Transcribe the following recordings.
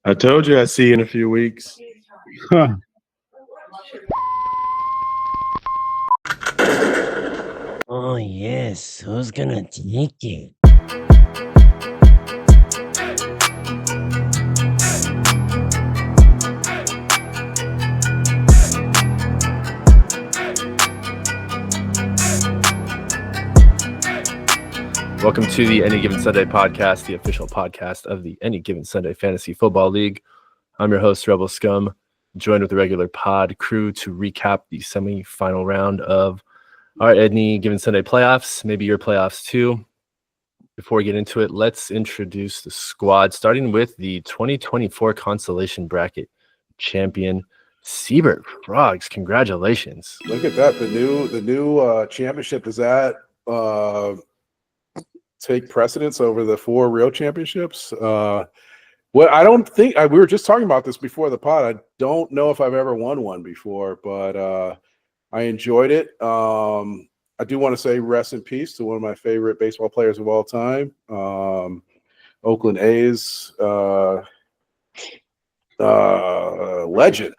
I told you I'd see you in a few weeks. Oh, yes. Who's gonna take it? Welcome to the Any Given Sunday podcast, the official podcast of the Any Given Sunday Fantasy Football League. I'm your host, Rebel Scum, joined with the regular pod crew to recap the semi-final round of our Any Given Sunday playoffs, maybe your playoffs too. Before we get into it, let's introduce the squad, starting with the 2024 consolation bracket champion, Siebert Frogs. Congratulations. Look at that. The new championship, does that take precedence over the four real championships? Well, I don't think we were just talking about this before the pod. I don't know if I've ever won one before, but I enjoyed it. I do want to say rest in peace to one of my favorite baseball players of all time, Oakland A's legend,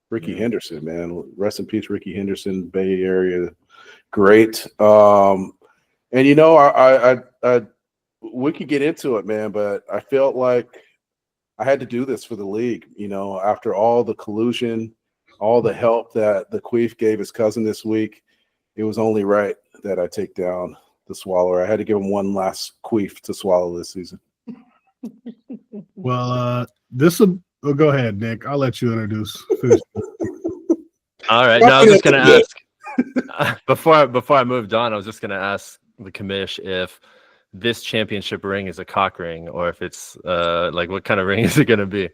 Ricky Henderson, man. Rest in peace, Ricky Henderson, Bay Area. Great. And you know, I we could get into it, man, but I felt like I had to do this for the league. You know, after all the collusion, all the help that the Queef gave his cousin this week, it was only right that I take down the Swallower. I had to give him one last Queef to swallow this season. Well, go ahead, Nick. I'll let you introduce. All right. No, I was just going to ask before I moved on, I was just going to ask the commish if this championship ring is a cock ring or if it's like what kind of ring is it going to be?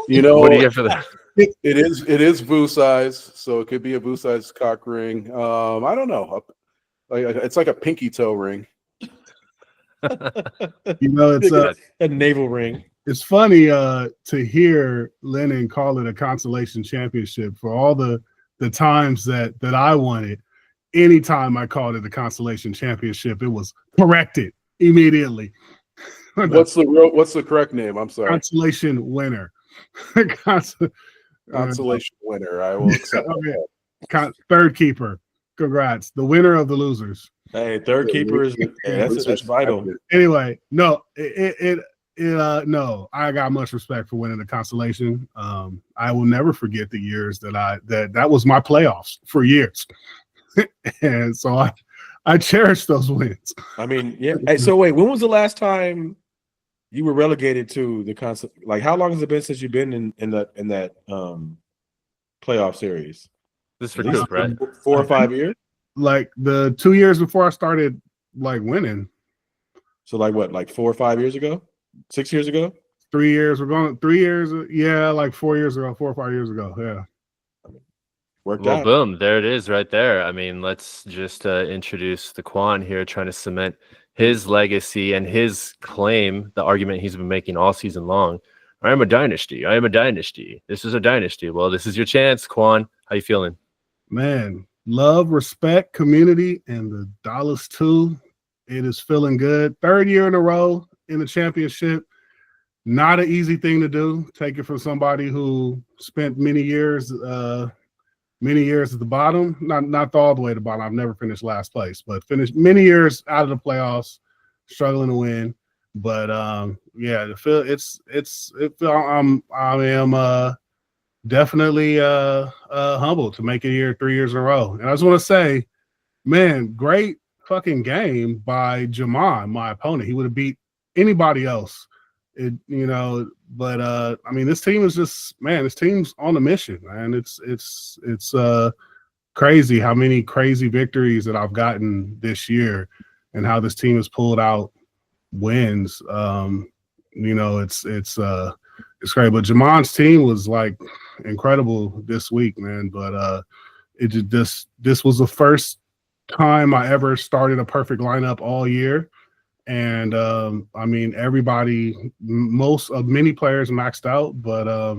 You know, what do you get for that? It is Boo size, so it could be a Boo size cock ring. I don't know. It's like a pinky toe ring. You know, it's a navel ring. It's funny to hear Lennon call it a consolation championship for all the times that I won it. Anytime I called it a consolation championship, it was corrected immediately. What's the correct name? I'm sorry. Consolation winner. Consolation winner. I will accept that. Third keeper. Congrats. The winner of the losers. Hey, third keeper is that's vital. Anyway, no, no, I got much respect for winning the consolation. I will never forget the years that was my playoffs for years. And so I cherish those wins. I mean, yeah. Hey, so wait, when was the last time you were relegated to the console? Like, how long has it been since you've been in that playoff series? This is for Coop, right? 4 or 5 years? Like the 2 years before I started like winning. So like what, like 4 or 5 years ago? 6 years ago? 3 years. We're going 3 years. Yeah, like 4 years ago, 4 or 5 years ago. Yeah. Worked well, out. Boom. There it is right there. I mean, let's just introduce the Quan here, trying to cement his legacy and his claim, the argument he's been making all season long. I am a dynasty. I am a dynasty. This is a dynasty. Well, this is your chance, Quan. How you feeling? Man, love, respect, community, and the dollars too. It is feeling good. Third year in a row in the championship. Not an easy thing to do. Take it from somebody who spent many years at the bottom. Not all the way to the bottom. I've never finished last place, but finished many years out of the playoffs, struggling to win. But yeah, I am definitely humbled to make it here 3 years in a row. And I just want to say, man, great fucking game by Jamon, my opponent. He would have beat anybody else. But I mean, this team is just, man, this team's on a mission, man. It's crazy how many crazy victories that I've gotten this year and how this team has pulled out wins. It's great. But Jamon's team was like incredible this week, man. But this was the first time I ever started a perfect lineup all year. And I mean, many players maxed out, but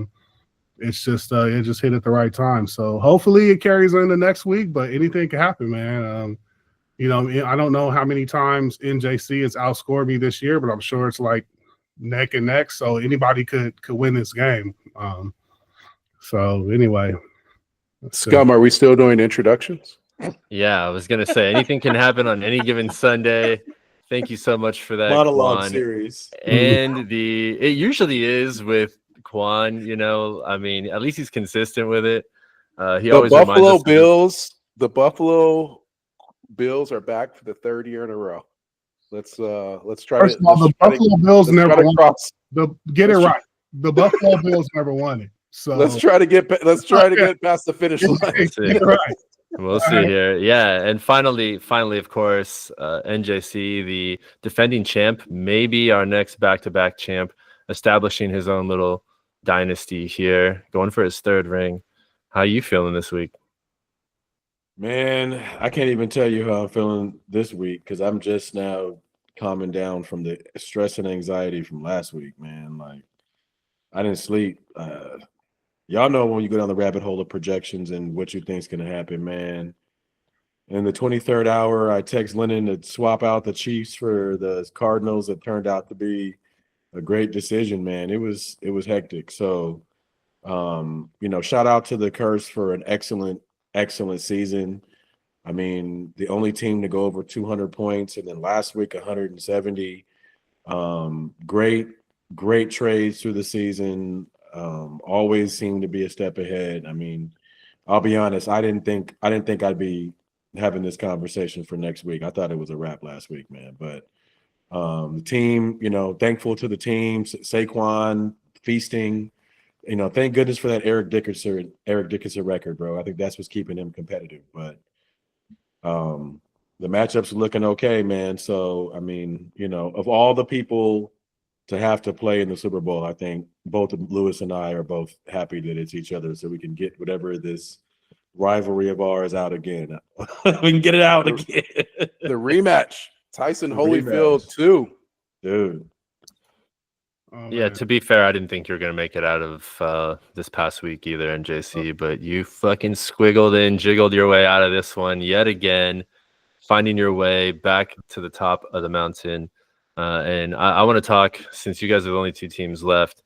it's just it just hit at the right time. So hopefully it carries into next week, but anything can happen, man. I don't know how many times NJC has outscored me this year, but I'm sure it's like neck and neck, so anybody could win this game. So anyway, Scum, are we still doing introductions? Yeah, I was gonna say anything can happen on any given Sunday. Thank you so much for that, Monologue Quan. series. And it usually is with Quan. You know, I mean, at least he's consistent with it. He The always reminds Buffalo us. Bills. The Buffalo Bills are back for the third year in a row. Let's try First to. of all, the Buffalo Bills never won. Cross. Get it right. The Buffalo Bills never won it. So Let's try to get past the finish line. Let's see. get it right. We'll see here. Yeah, and finally, of course, NJC, the defending champ, maybe our next back-to-back champ, establishing his own little dynasty here, going for his third ring. How you feeling this week? Man, I can't even tell you how I'm feeling this week because I'm just now calming down from the stress and anxiety from last week, man. Like, I didn't sleep. Y'all know when you go down the rabbit hole of projections and what you think is going to happen, man. In the 23rd hour, I text Lennon to swap out the Chiefs for the Cardinals. It turned out to be a great decision, man. It was hectic. So, shout out to the Curse for an excellent season. I mean, the only team to go over 200 points, and then last week 170. Great trades through the season. Always seem to be a step ahead. I mean, I'll be honest. I didn't think I'd be having this conversation for next week. I thought it was a wrap last week, man. But the team, thankful to the team. Saquon feasting. Thank goodness for that Eric Dickerson record, bro. I think that's what's keeping him competitive. But the matchups are looking okay, man. So I mean, of all the people to have to play in the Super Bowl, I think both Lewis and I are both happy that it's each other, so we can get whatever this rivalry of ours out again. We can get it out again. The rematch, Tyson The Holyfield rematch. too. Dude. Oh, Yeah, man. to be fair, I didn't think you were going to make it out of this past week either, NJC, but you fucking squiggled and jiggled your way out of this one yet again, finding your way back to the top of the mountain. And I want to talk, since you guys are the only two teams left,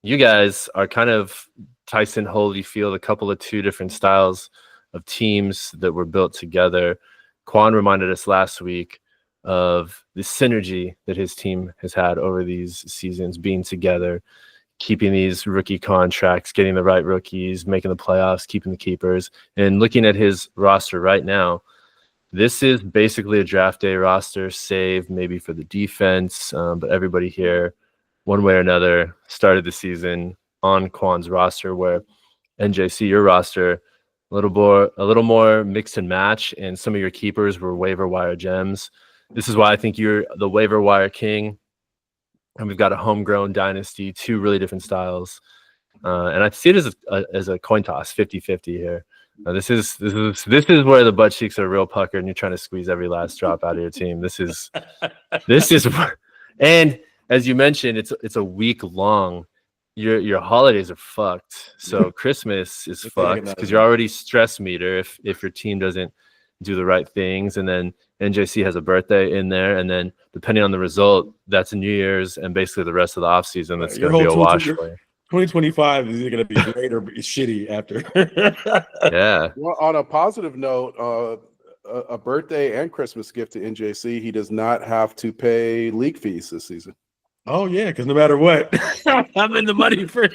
you guys are kind of Tyson Holyfield, a couple of two different styles of teams that were built together. Quan reminded us last week of the synergy that his team has had over these seasons, being together, keeping these rookie contracts, getting the right rookies, making the playoffs, keeping the keepers. And looking at his roster right now, this is basically a draft day roster, save maybe for the defense. But everybody here, one way or another, started the season on Quan's roster, where NJC, your roster, a little more mix and match, and some of your keepers were waiver wire gems. This is why I think you're the waiver wire king. And we've got a homegrown dynasty, two really different styles. And I see it as a coin toss, 50-50 here. This is where the butt cheeks are real puckered and you're trying to squeeze every last drop out of your team. This is and as you mentioned, it's a week long. Your holidays are fucked. So Christmas is fucked because you're already stress meter if your team doesn't do the right things. And then NJC has a birthday in there, and then depending on the result, that's New Year's and basically the rest of the offseason. That's going to be a wash for you. 2025 is either going to be great or shitty after. Yeah. Well, on a positive note, a birthday and Christmas gift to NJC, he does not have to pay league fees this season. Oh yeah, because no matter what, I'm in the money for.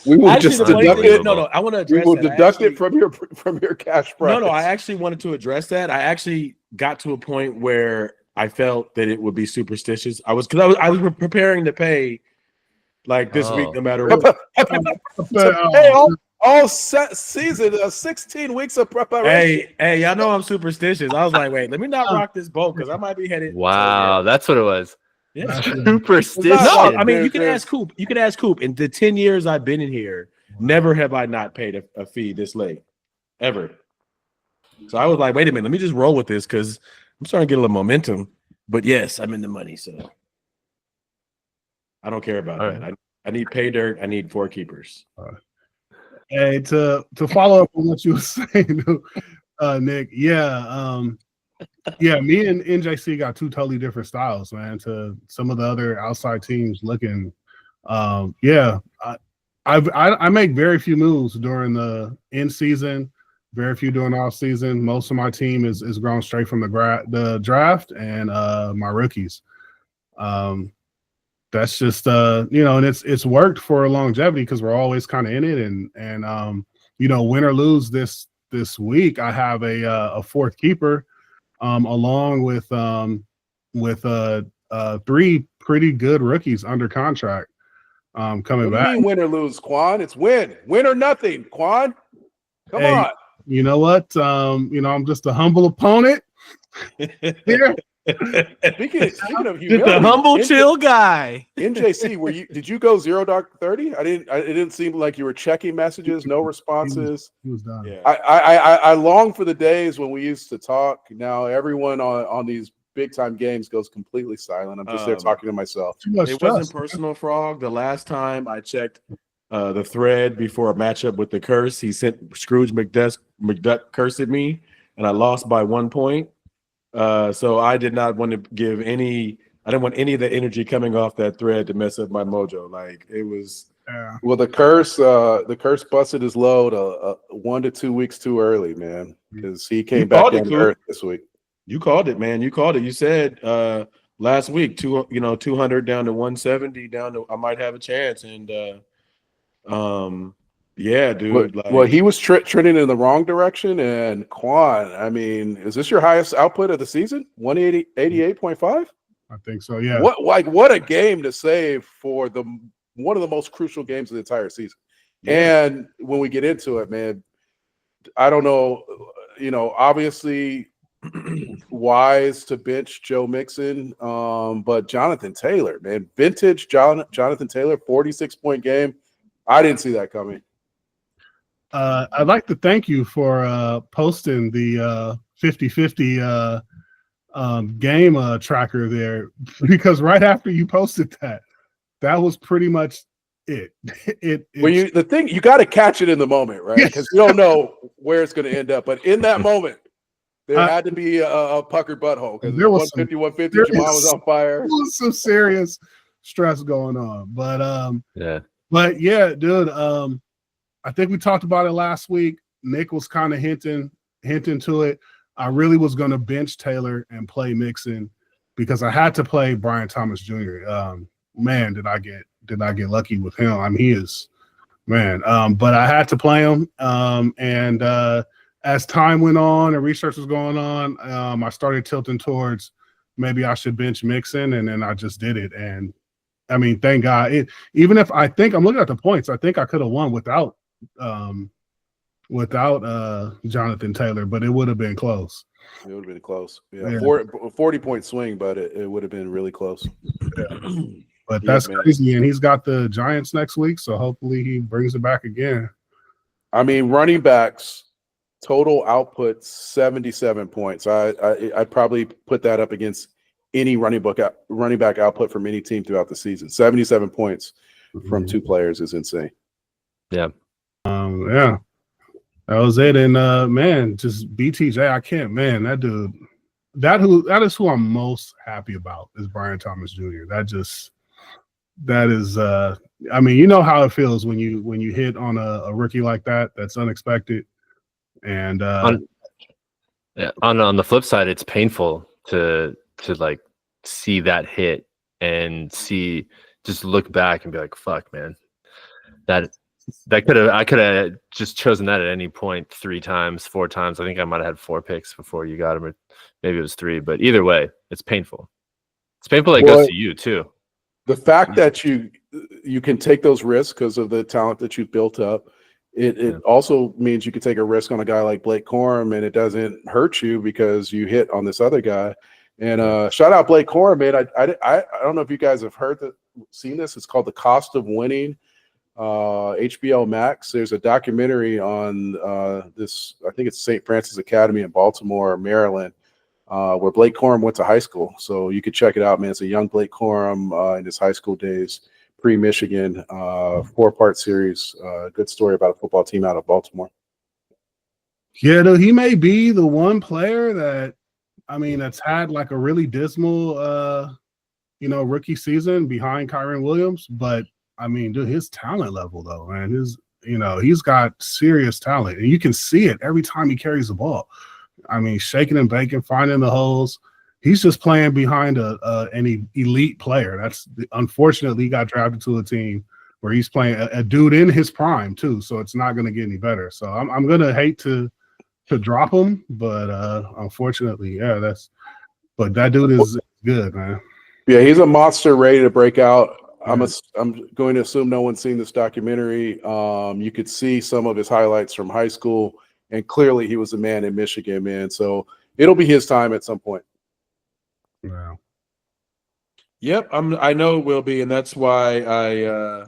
We will Actually, just the funny deduct thing- it. No, I want to We address will that. deduct it from your cash price. No, I actually wanted to address that. I actually got to a point where I felt that it would be superstitious. I was preparing to pay like this week, no matter what. Hey, all season, 16 weeks of preparation. Hey, y'all know I'm superstitious. I was like, wait, let me not rock this boat because I might be headed. Wow, that's what it was. Yeah. Superstition. No, I mean, There- you can ask Coop. You can ask Coop. In the 10 years I've been in here, never have I not paid a fee this late, ever. So I was like, wait a minute, let me just roll with this because I'm starting to get a little momentum. But yes, I'm in the money, so I don't care about All that. right. I need pay dirt. I need 4 keepers. Hey, to follow up on what you were saying, Nick. Yeah, Yeah, me and NJC got two totally different styles, man. To some of the other outside teams looking, yeah, I make very few moves during the in season, very few during off season. Most of my team is grown straight from the draft and my rookies. That's just and it's worked for longevity because we're always kind of in it, and win or lose this week, I have a fourth keeper, along with three pretty good rookies under contract coming What do you back. mean win or lose, Quan? It's win or nothing, Quan. Come Hey, on. You know what? I'm just a humble opponent here. Speaking of Just humility, a humble, chill guy. NJC, did you go 0-30? It didn't seem like you were checking messages, no responses. He was done. Yeah. I long for the days when we used to talk. Now everyone on these big time games goes completely silent. I'm just there talking to myself. Too much It stress. wasn't personal, Frog. The last time I checked the thread before a matchup with the curse, he sent Scrooge McDuck cursed at me, and I lost by 1 point. So I did not want to give any. I didn't want any of the energy coming off that thread to mess up my mojo. Like it was. Yeah. Well, the curse busted his load 1 to 2 weeks too early, man, because he came back down to earth this week. You called it, man. You called it. You said last week 200 down to 170 down to I might have a chance, and yeah, dude. Well, he was trending in the wrong direction, and Quan, I mean, is this your highest output of the season? 188.5? I think so. Yeah. What a game to save for one of the most crucial games of the entire season. Yeah. And when we get into it, man, I don't know, obviously wise to bench Joe Mixon, but Jonathan Taylor, man, vintage Jonathan Taylor, 46-point game. I didn't see that coming. I'd like to thank you for posting the 50-50 game tracker there, because right after you posted that was pretty much it. You got to catch it in the moment, right? Because you don't know where it's going to end up. But in that moment, there had to be a puckered butthole because there was 150, Jamal was on fire. There was some serious stress going on, but yeah, dude. I think we talked about it last week. Nick was kind of hinting to it. I really was going to bench Taylor and play Mixon because I had to play Brian Thomas Jr. Man, did I get lucky with him? I mean, he is, man. But I had to play him. And as time went on and research was going on, I started tilting towards maybe I should bench Mixon, and then I just did it. And I mean, thank God. Even if I think I'm looking at the points, I think I could have won without Jonathan Taylor, but it would have been close. It would have been close. Yeah. 40-point swing, but it would have been really close. Yeah. But that's crazy. And he's got the Giants next week, so hopefully he brings it back again. I mean, running backs total output 77 points. I'd probably put that up against any running back output from any team throughout the season. 77 points from two players is insane. Yeah. Yeah. That was it. And man, just BTJ, I can't, man, that dude, that is who I'm most happy about is Brian Thomas Jr. That is I mean, you know how it feels when you hit on a rookie like that's unexpected. And on the flip side, it's painful to like see that hit and just look back and be like, fuck, man, I could have just chosen that at any point 3 times, 4 times. I think I might have had 4 picks before you got him, or maybe it was 3. But either way, it's painful. It's painful that it goes to you too. The fact that you can take those risks because of the talent that you've built up, it also means you could take a risk on a guy like Blake Corum, and it doesn't hurt you because you hit on this other guy. And shout out Blake Corum, man. I don't know if you guys have seen this. It's called The Cost of Winning. HBO Max. There's a documentary on this. I think it's St. Francis Academy in Baltimore, Maryland, where Blake Corum went to high school. So you could check it out, man. It's a young Blake Corum in his high school days, pre-Michigan, 4-part series. Good story about a football team out of Baltimore. Yeah, he may be the one player that I mean, that's had like a really dismal, rookie season behind Kyron Williams. But I mean, dude, his talent level though, man, he's got serious talent, and you can see it every time he carries the ball. I mean, shaking and baking, finding the holes. He's just playing behind an elite player. Unfortunately, he got drafted to a team where he's playing a dude in his prime too. So it's not going to get any better. So I'm going to hate to drop him, but unfortunately, yeah, but that dude is good, man. Yeah, he's a monster ready to break out. I'm going to assume no one's seen this documentary. You could see some of his highlights from high school, and clearly he was a man in Michigan, man. So it'll be his time at some point. Wow. Yep, I know it will be, and that's why I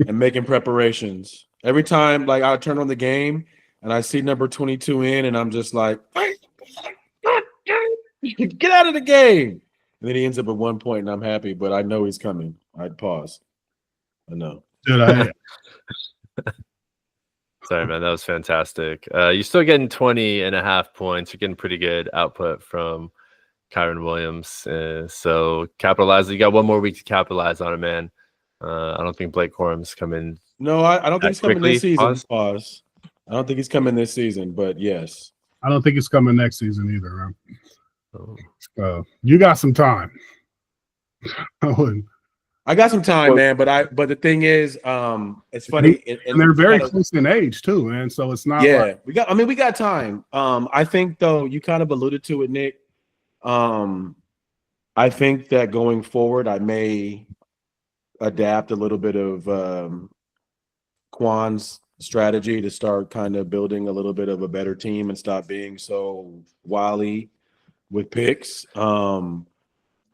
am making preparations. Every time, like, I turn on the game and I see number 22 in, and I'm just like, get out of the game. And then he ends up at 1 point, and I'm happy, but I know he's coming. I'd pause. I know. Dude, Sorry, man. That was fantastic. You're still getting 20.5 points. You're getting pretty good output from Kyron Williams. So capitalize. You got one more week to capitalize on it, man. I don't think Blake Corum's coming. No, I don't think he's coming this season. Pause. I don't think he's coming this season, but yes. I don't think it's coming next season either, man. Oh. You got some time. I got some time, man, but the thing is, it's funny, and they're very close in age too, man. So it's not. Yeah, like, we got time. I think though, you kind of alluded to it, Nick. I think that going forward, I may adapt a little bit of Quan's strategy to start kind of building a little bit of a better team and stop being so wily with picks. I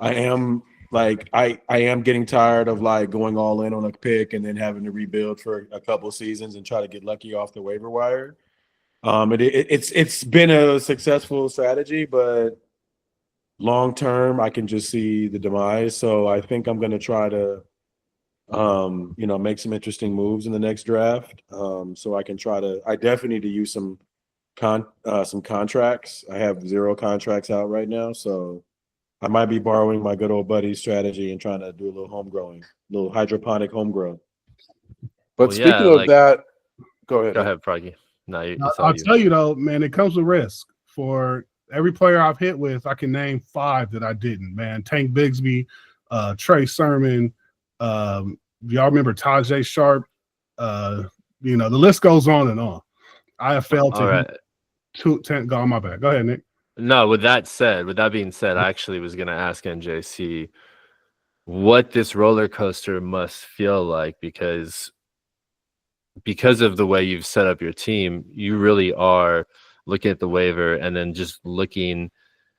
am getting tired of like going all in on a pick and then having to rebuild for a couple of seasons and try to get lucky off the waiver wire. It's been a successful strategy, but long term, I can just see the demise. So I think I'm going to try to, make some interesting moves in the next draft. So I can I definitely need to use some contracts. I have 0 contracts out right now, so I might be borrowing my good old buddy's strategy and trying to do a little hydroponic home grow. But speaking of that, go ahead. Go ahead, Froggy. No, I'll tell you though, man, it comes with risk. For every player I've hit with, I can name 5 that I didn't, man. Tank Bigsby, Trey Sermon, y'all remember Tajay Sharp? The list goes on and on. I have failed to go on my back. Go ahead, Nick. No, with that being said, I actually was going to ask NJC what this roller coaster must feel like because of the way you've set up your team, you really are looking at the waiver and then just looking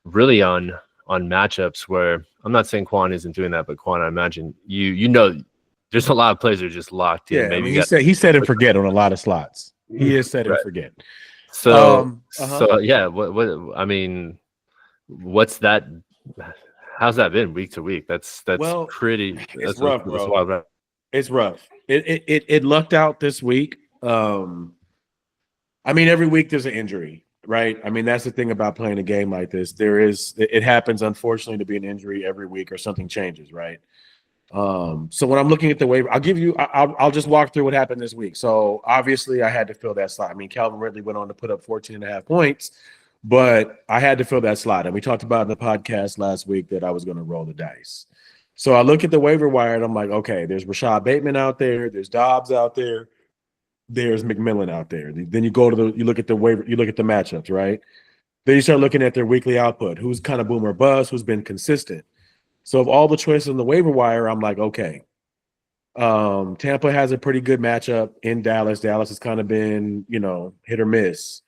really on matchups where I'm not saying Quan isn't doing that, but Quan, I imagine you know there's a lot of players that are just locked in. Yeah, maybe he said and forget on a lot of slots. He is set and forget. So yeah, what I mean, what's that? How's that been week to week? That's pretty. It's rough, bro. It's rough. It lucked out this week. I mean, every week there's an injury, right? I mean, that's the thing about playing a game like this. It happens, unfortunately, to be an injury every week or something changes, right? So when I'm looking at the waiver, I'll just walk through what happened this week. So obviously I had to fill that slot. I mean, Calvin Ridley went on to put up 14.5 points, but I had to fill that slot. And we talked about in the podcast last week that I was going to roll the dice. So I look at the waiver wire and I'm like, okay, there's Rashad Bateman out there. There's Dobbs out there. There's McMillan out there. Then you look at the waiver, you look at the matchups, right? Then you start looking at their weekly output. Who's kind of boom or bust, who's been consistent. So of all the choices on the waiver wire, I'm like, okay. Tampa has a pretty good matchup in Dallas. Dallas has kind of been, hit or miss.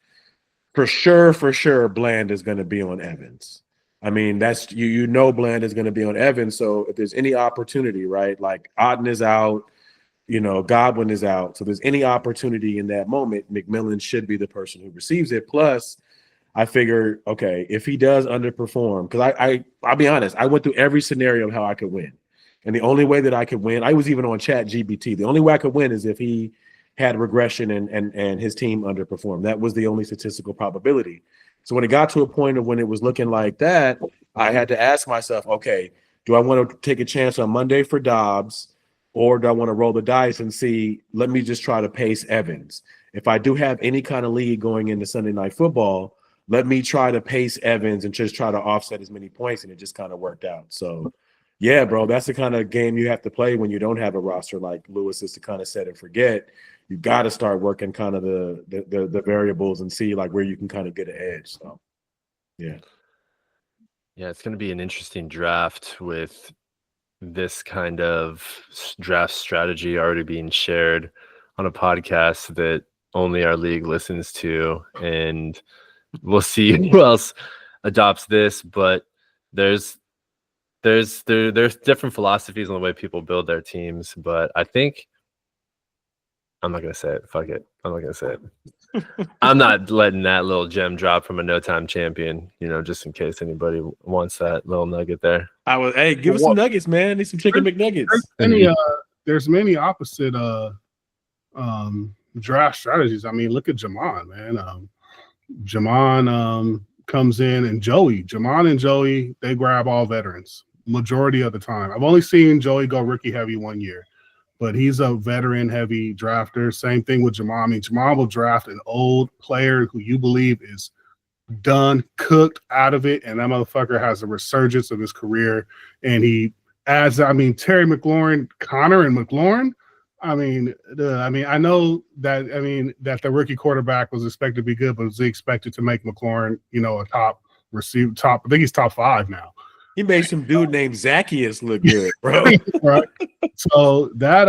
For sure, Bland is going to be on Evans. I mean, that's Bland is going to be on Evans. So if there's any opportunity, right? Like Otten is out, Godwin is out. So if there's any opportunity in that moment, McMillan should be the person who receives it. Plus, I figured, okay, if he does underperform, because I'll be honest, I went through every scenario of how I could win. And the only way that I could win, I was even on ChatGPT. The only way I could win is if he had regression and his team underperformed. That was the only statistical probability. So when it got to a point of when it was looking like that, I had to ask myself, okay, do I want to take a chance on Monday for Dobbs, or do I want to roll the dice and see, let me just try to pace Evans? If I do have any kind of lead going into Sunday Night Football, let me try to pace Evans and just try to offset as many points, and it just kind of worked out. So, yeah, bro, that's the kind of game you have to play when you don't have a roster like Lewis is to kind of set and forget. You got to start working kind of the variables and see like where you can kind of get an edge. So, yeah. Yeah, it's going to be an interesting draft with this kind of draft strategy already being shared on a podcast that only our league listens to, and we'll see who else adopts this. But there's different philosophies on the way people build their teams, but I think I'm not gonna say it. Fuck it. I'm not gonna say it. I'm not letting that little gem drop from a no-time champion, just in case anybody wants that little nugget there. Hey, give us some nuggets, man. Need some chicken McNuggets. There's many opposite draft strategies. I mean, look at Jamon, man. Jamon comes in, and Jamon and Joey, they grab all veterans majority of the time. I've only seen Joey go rookie heavy 1 year, but he's a veteran heavy drafter. Same thing with Jamon. I mean, Jamon will draft an old player who you believe is done, cooked out of it, and that motherfucker has a resurgence of his career. And he adds, Terry McLaurin, Connor and McLaurin. I know that the rookie quarterback was expected to be good, but was he expected to make McLaurin, a top receiver, I think he's top 5 now. He made some dude named Zacchaeus look good, bro. Right. So that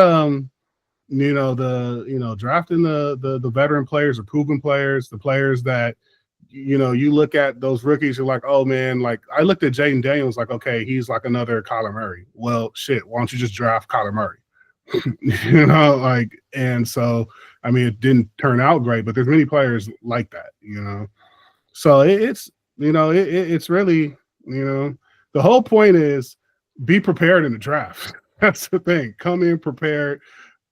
drafting the veteran players, the proven players, the players that you look at those rookies, you're like, oh man, like I looked at Jaden Daniels, like, okay, he's like another Kyler Murray. Well, shit, why don't you just draft Kyler Murray? And so it didn't turn out great, but there's many players like that, So it's really, the whole point is be prepared in the draft. That's the thing. Come in prepared,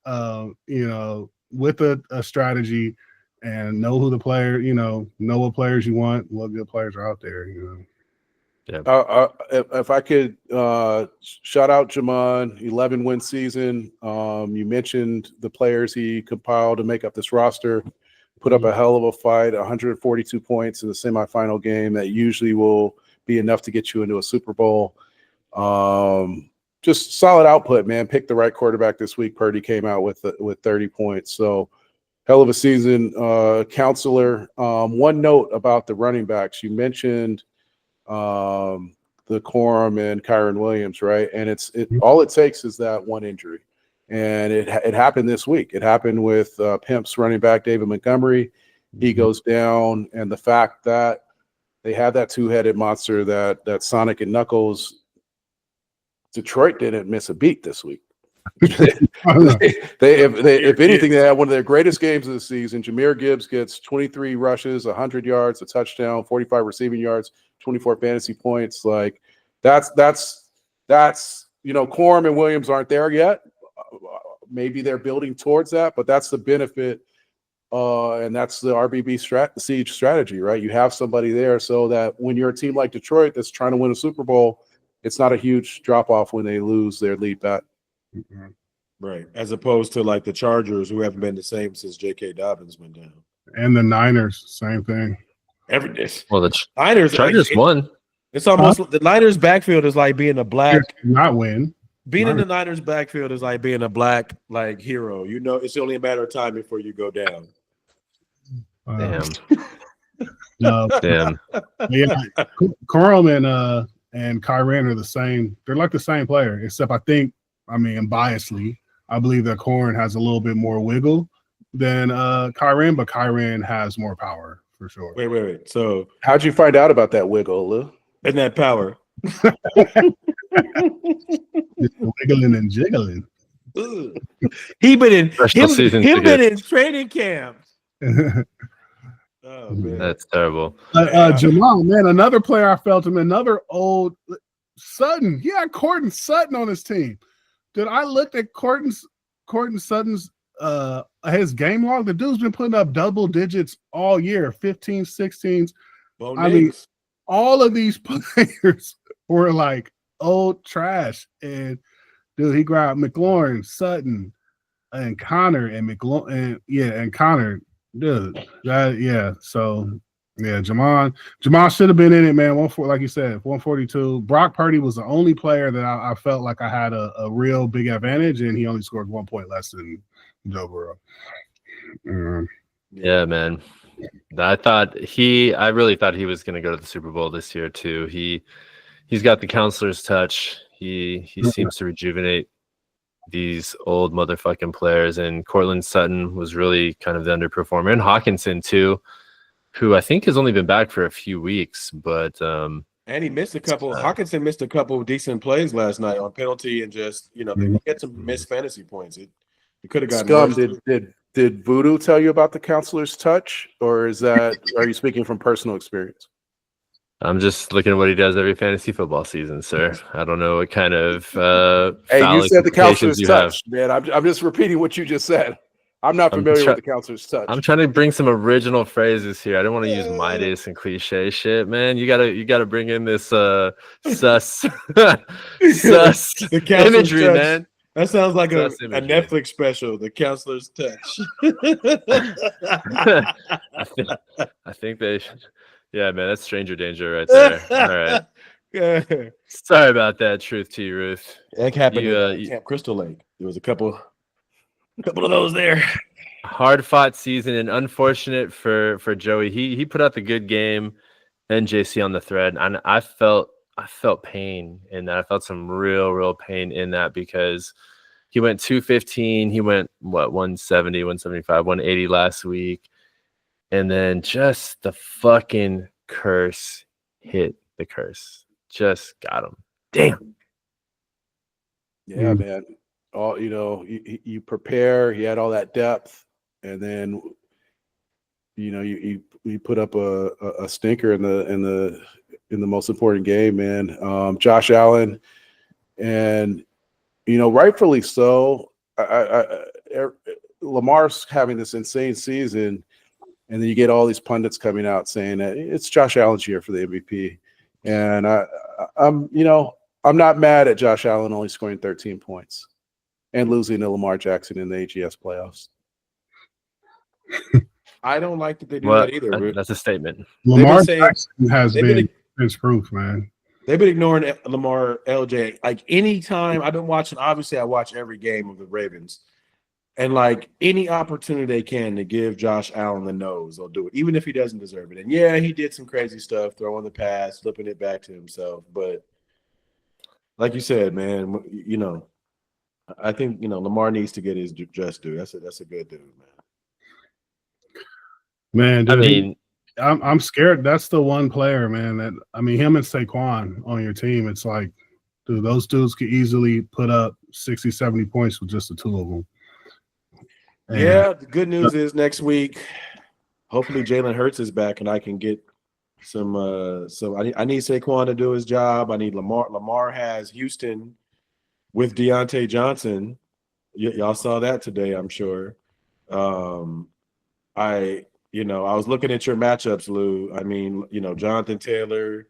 with a strategy, and know who the player, know what players you want, what good players are out there, Yeah. If I could shout out Jamon, 11-win season. You mentioned the players he compiled to make up this roster, put up a hell of a fight, 142 points in the semifinal game that usually will be enough to get you into a Super Bowl. Just solid output, man. Pick the right quarterback this week. Purdy came out with 30 points. So hell of a season. Counselor, one note about the running backs. You mentioned the Corum and Kyron Williams, right? And all it takes is that one injury. And it happened this week. It happened with Pimp's running back, David Montgomery. He goes down, and the fact that they had that two-headed monster, that Sonic and Knuckles, Detroit didn't miss a beat this week. If anything, they had one of their greatest games of the season. Jahmyr Gibbs gets 23 rushes, 100 yards, a touchdown, 45 receiving yards, 24 fantasy points. Like that's Corum and Williams aren't there yet. Maybe they're building towards that, but that's the benefit. And that's the RBB siege strategy, right? You have somebody there so that when you're a team like Detroit that's trying to win a Super Bowl, it's not a huge drop-off when they lose their lead bat. Right. As opposed to like the Chargers, who haven't been the same since J.K. Dobbins went down. And the Niners, same thing. Well, the Niners Chargers won. It's almost the Niners backfield is like being a black not win. Being in the Niners backfield is like being a black hero. It's only a matter of time before you go down. Damn. Damn. Yeah, Corum and Kyron are the same. They're like the same player, except biasedly, I believe that Corum has a little bit more wiggle than Kyron, but Kyron has more power for sure. Wait. So how'd you find out about that wiggle, Lou? And that power. Just wiggling and jiggling. He been in training camps. Oh man, that's terrible. Jamal, man, another player I felt him, another old Sutton. He had Cortland Sutton on his team. Dude, I looked at Cortland Sutton's his game log. The dude's been putting up double digits all year, 15, 16s. Bo I mean, Nix. all of these players were like old trash. And dude, he grabbed McLaurin, Sutton, and Connor, and and Connor. Dude, So yeah, Jamon should have been in it, man. Like you said, 142. Brock Purdy was the only player that I felt like I had a real big advantage, and he only scored 1 point less than Joe Burrow. Yeah, man. I really thought he was going to go to the Super Bowl this year too. He's got the counselor's touch. He seems to rejuvenate these old motherfucking players. And Cortland Sutton was really kind of the underperformer, and Hawkinson too, who I think has only been back for a few weeks, but and he missed a couple. Hawkinson missed a couple of decent plays last night on penalty, and just he had some missed fantasy points. It could have gotten Scum, worse. did Voodoo tell you about the counselor's touch, or are you speaking from personal experience? I'm just looking at what he does every fantasy football season, sir. I don't know what kind of hey, you said the counselor's touch, have. man. I'm just repeating what you just said. I'm not familiar with the counselor's touch. I'm trying to bring some original phrases here. I don't want to use Midas and cliche shit, man. You gotta bring in this sus sus imagery, touch. man. That sounds like a Netflix special, The Counselor's Touch. I think they should. Yeah, man, that's stranger danger right there. All right. Yeah. Sorry about that. Truth to you, Ruth. That happened at Camp Crystal Lake. There was a couple of those there. Hard fought season, and unfortunate for Joey. He put out the good game and JC on the thread, and I felt pain in that. I felt some real pain in that, because he went 215. He went 170, 175, 180 last week, and then just the fucking curse hit the curse. Just got him. Damn. Yeah, man. All you prepare. He had all that depth, and then you put up a stinker in the most important game, man. Josh Allen, and rightfully so. Lamar's having this insane season, and then you get all these pundits coming out saying that it's Josh Allen's year for the MVP, and I'm not mad at Josh Allen only scoring 13 points and losing to Lamar Jackson in the AGS playoffs. I don't like that they do that either. That's a statement. Lamar Jackson has been proof, man. They've been ignoring Lamar LJ. Like, anytime I've been watching, obviously I watch every game of the Ravens. And like, any opportunity they can to give Josh Allen the nose, they'll do it, even if he doesn't deserve it. And yeah, he did some crazy stuff, throwing the pass, flipping it back to himself. But like you said, man, I think Lamar needs to get his just due. That's a good dude, man. Man, dude, I'm scared. That's the one player, man. Him and Saquon on your team. It's like, dude, those dudes could easily put up 60, 70 points with just the two of them. And yeah, the good news is next week, hopefully Jalen Hurts is back, and I can get some. So I need Saquon to do his job. I need Lamar. Lamar has Houston with Deontay Johnson. Y'all saw that today, I'm sure. I was looking at your matchups, Lou. I mean, Jonathan Taylor.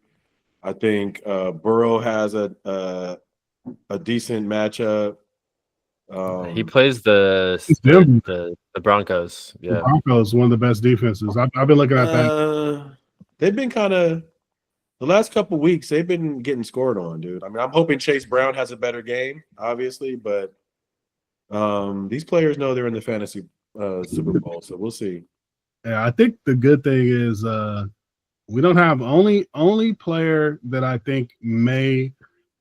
I think Burrow has a decent matchup. He plays the Broncos. Yeah, the Broncos, one of the best defenses. I've been looking at that. They've been kind of the last couple of weeks. They've been getting scored on, dude. I mean, I'm hoping Chase Brown has a better game, obviously, but these players know they're in the fantasy Super Bowl, so we'll see. Yeah, I think the good thing is we don't have only player that I think may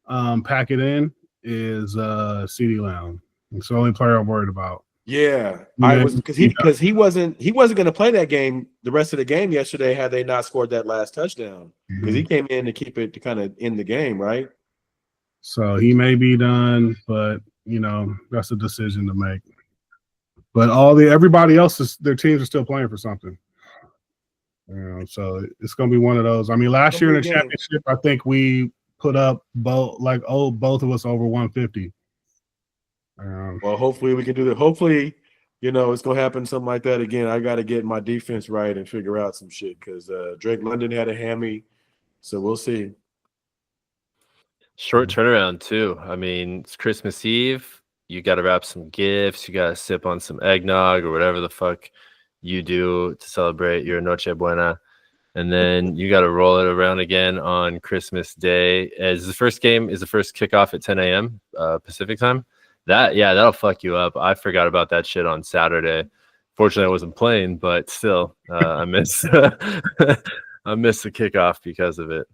pack it in is CeeDee Lamb. It's the only player I'm worried about. Yeah, I was because he wasn't going to play that game the rest of the game yesterday had they not scored that last touchdown, because he came in to keep it to kind of end the game, right? So he may be done, but that's a decision to make. But everybody else their teams are still playing for something. So it's going to be one of those. I mean, last year in the championship, I think we put up both of us over 150. Well, hopefully we can do that. Hopefully it's gonna happen something like that again. I got to get my defense right and figure out some shit because Drake London had a hammy, so we'll see. Short turnaround too. I mean, it's Christmas Eve. You got to wrap some gifts. You got to sip on some eggnog or whatever the fuck you do to celebrate your Noche Buena. And then you got to roll it around again on Christmas Day. As the first game is the first kickoff at 10 a.m. Pacific time. That'll fuck you up. I forgot about that shit on Saturday. Fortunately, I wasn't playing, but still, I missed I missed the kickoff because of it.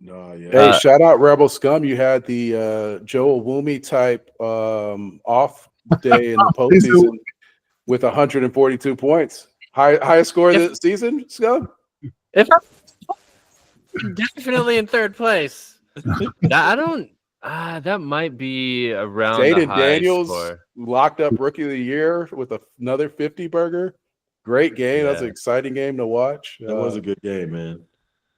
No, yeah. Hey, shout out Rebel Scum. You had the Joe Woomy type off day in the postseason with 142 points. Highest score of the season, Scum? If I'm definitely in third place. I don't. That might be around the Jaden high Daniels score. locked up Rookie of the Year with another 50 burger. Great game. That was an Yeah. exciting game to watch. That was a good game, man.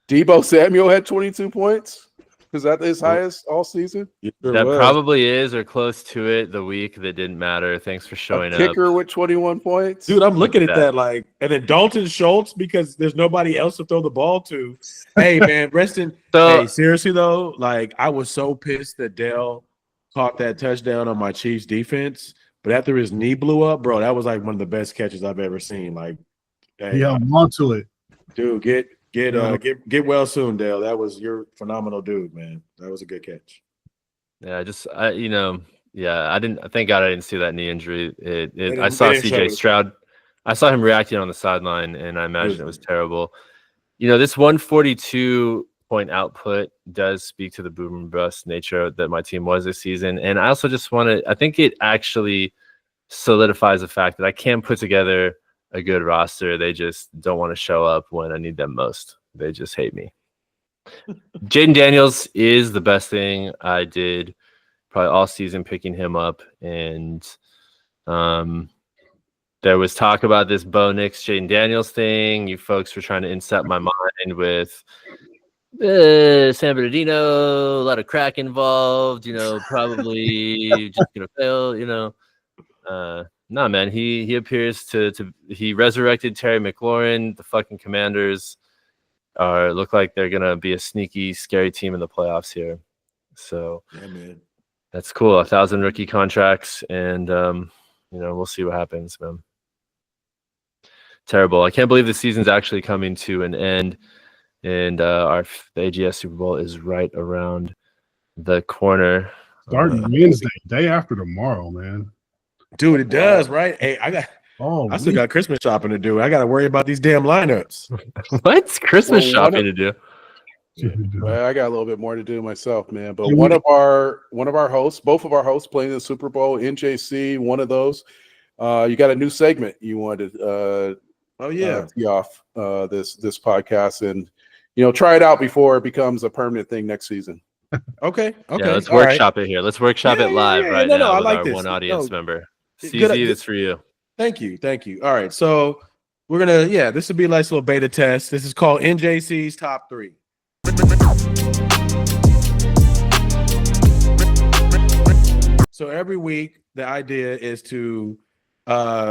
Debo Samuel had 22 points. Is that his highest all season? It sure That was. probably is or close to it. The week that didn't matter. Thanks for showing A up. kicker with 21 points. Dude, I'm looking Look at at that like, and then Dalton Schultz because there's nobody else to throw the ball to. Hey, man, So seriously though, like I was so pissed that Dell caught that touchdown on my Chiefs defense, but after his knee blew up, bro, that was like one of the best catches I've ever seen. Like, hey, Yeah, I'm onto it. dude, get well soon, Dale. You're a phenomenal dude, man. That was a good catch. yeah, I didn't. Thank God I didn't see that knee injury. I They saw didn't show CJ it. Stroud. I saw him reacting on the sideline, and I imagine it was terrible. This 142 point output does speak to the boom and bust nature that my team was this season. And I also just I think it actually solidifies the fact that I can put together a good roster. They just don't want to show up when I need them most. They just hate me. Jaden Daniels is the best thing I did probably all season, picking him up. And there was talk about this Bo Nix, Jaden Daniels thing. You folks were trying to inset my mind with San Bernardino, a lot of crack involved, probably just gonna fail, No, man, he appears to he resurrected Terry McLaurin. The fucking Commanders look like they're gonna be a sneaky, scary team in the playoffs here. So Yeah, man. that's cool. 1,000 rookie contracts, and we'll see what happens, man. Terrible. I can't believe the season's actually coming to an end, and the AGS Super Bowl is right around the corner. Starting Wednesday, day after tomorrow, man. Dude, it does, right? Hey, I still got Christmas shopping to do. I got to worry about these damn lineups. What's Christmas shopping to do? Well, I got a little bit more to do myself, man. But one of our hosts, both of our hosts playing in the Super Bowl, NJC, one of those. You got a new segment you wanted to tee off this podcast, and try it out before it becomes a permanent thing next season. Okay. Yeah, let's workshop it here. Let's workshop it live now with our one audience member. CZ, that's for you. Thank you. All right, so we're gonna this will be a nice little beta test. This is called NJC's Top 3. So every week the idea is to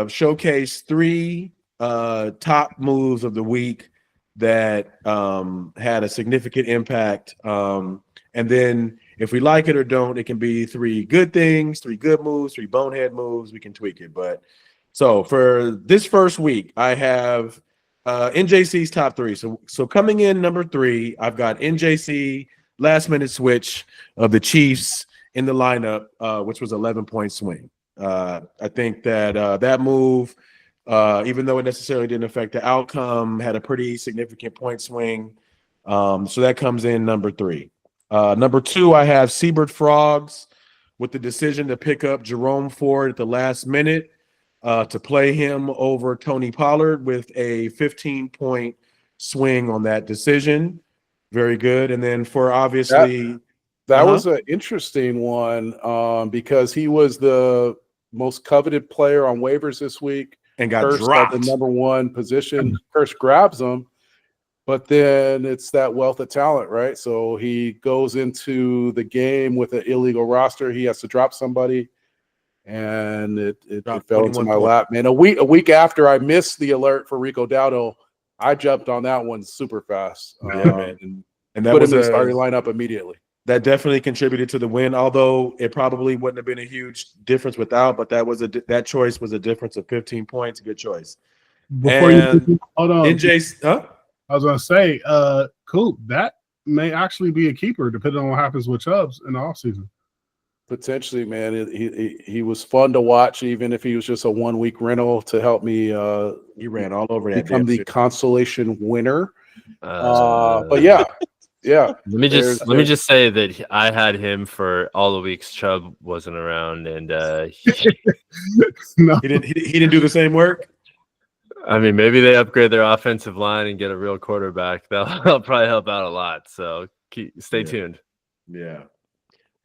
showcase 3 top moves of the week that had a significant impact. And then if we like it or don't, it can be 3 good things, 3 good moves, 3 bonehead moves. We can tweak it. But so for this first week, I have NJC's top 3. So coming in number 3, I've got NJC last minute switch of the Chiefs in the lineup, which was 11-point swing. I think that that move, even though it necessarily didn't affect the outcome, had a pretty significant point swing. So that comes in number 3. Number 2, I have Seabird Frogs with the decision to pick up Jerome Ford at the last minute to play him over Tony Pollard with a 15-point swing on that decision. Very good. And then for obviously that was an interesting one because he was the most coveted player on waivers this week and got Kirsch dropped. At the number 1 position. Kirsch grabs him. But then it's that wealth of talent, right? So he goes into the game with an illegal roster. He has to drop somebody. and it Dropped fell into 21 my points. lap, man. A week after I missed the alert for Rico Dowdle, I jumped on that one super fast. Yeah, man. And that put was him in the starting lineup immediately. that definitely contributed to the win, although it probably wouldn't have been a huge difference without, but that choice was a difference of 15 points. Good choice. Before And you hold on, NJ, huh? I was gonna say, Coop, that may actually be a keeper depending on what happens with Chubbs in the offseason. Potentially, man. He was fun to watch, even if he was just a 1 week rental to help me He ran all over that. become damn the shit. consolation winner. But yeah. Let me just say that I had him for all the weeks Chubb wasn't around, and No. He didn't do the same work. I mean, maybe they upgrade their offensive line and get a real quarterback. That'll probably help out a lot. So stay tuned. Yeah.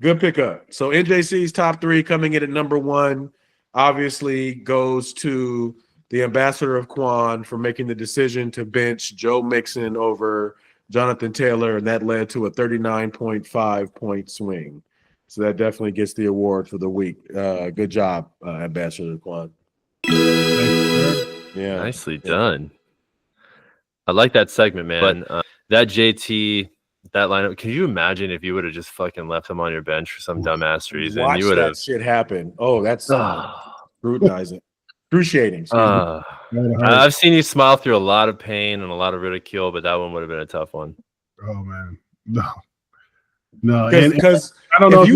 Good pickup. So NJC's top 3 coming in at number 1 obviously goes to the ambassador of Quan for making the decision to bench Joe Mixon over Jonathan Taylor, and that led to a 39.5 point swing. So that definitely gets the award for the week. Good job, Ambassador Quan. Yeah. Nicely done. I like that segment, man. That JT, that lineup. Can you imagine if you would have just fucking left him on your bench for some dumbass reason? Watch You would have shit happen. Oh, that's scrutinizing. Excruciating. Excuse me. I've seen you smile through a lot of pain and a lot of ridicule, but that one would have been a tough one. Oh man, no. Because I don't know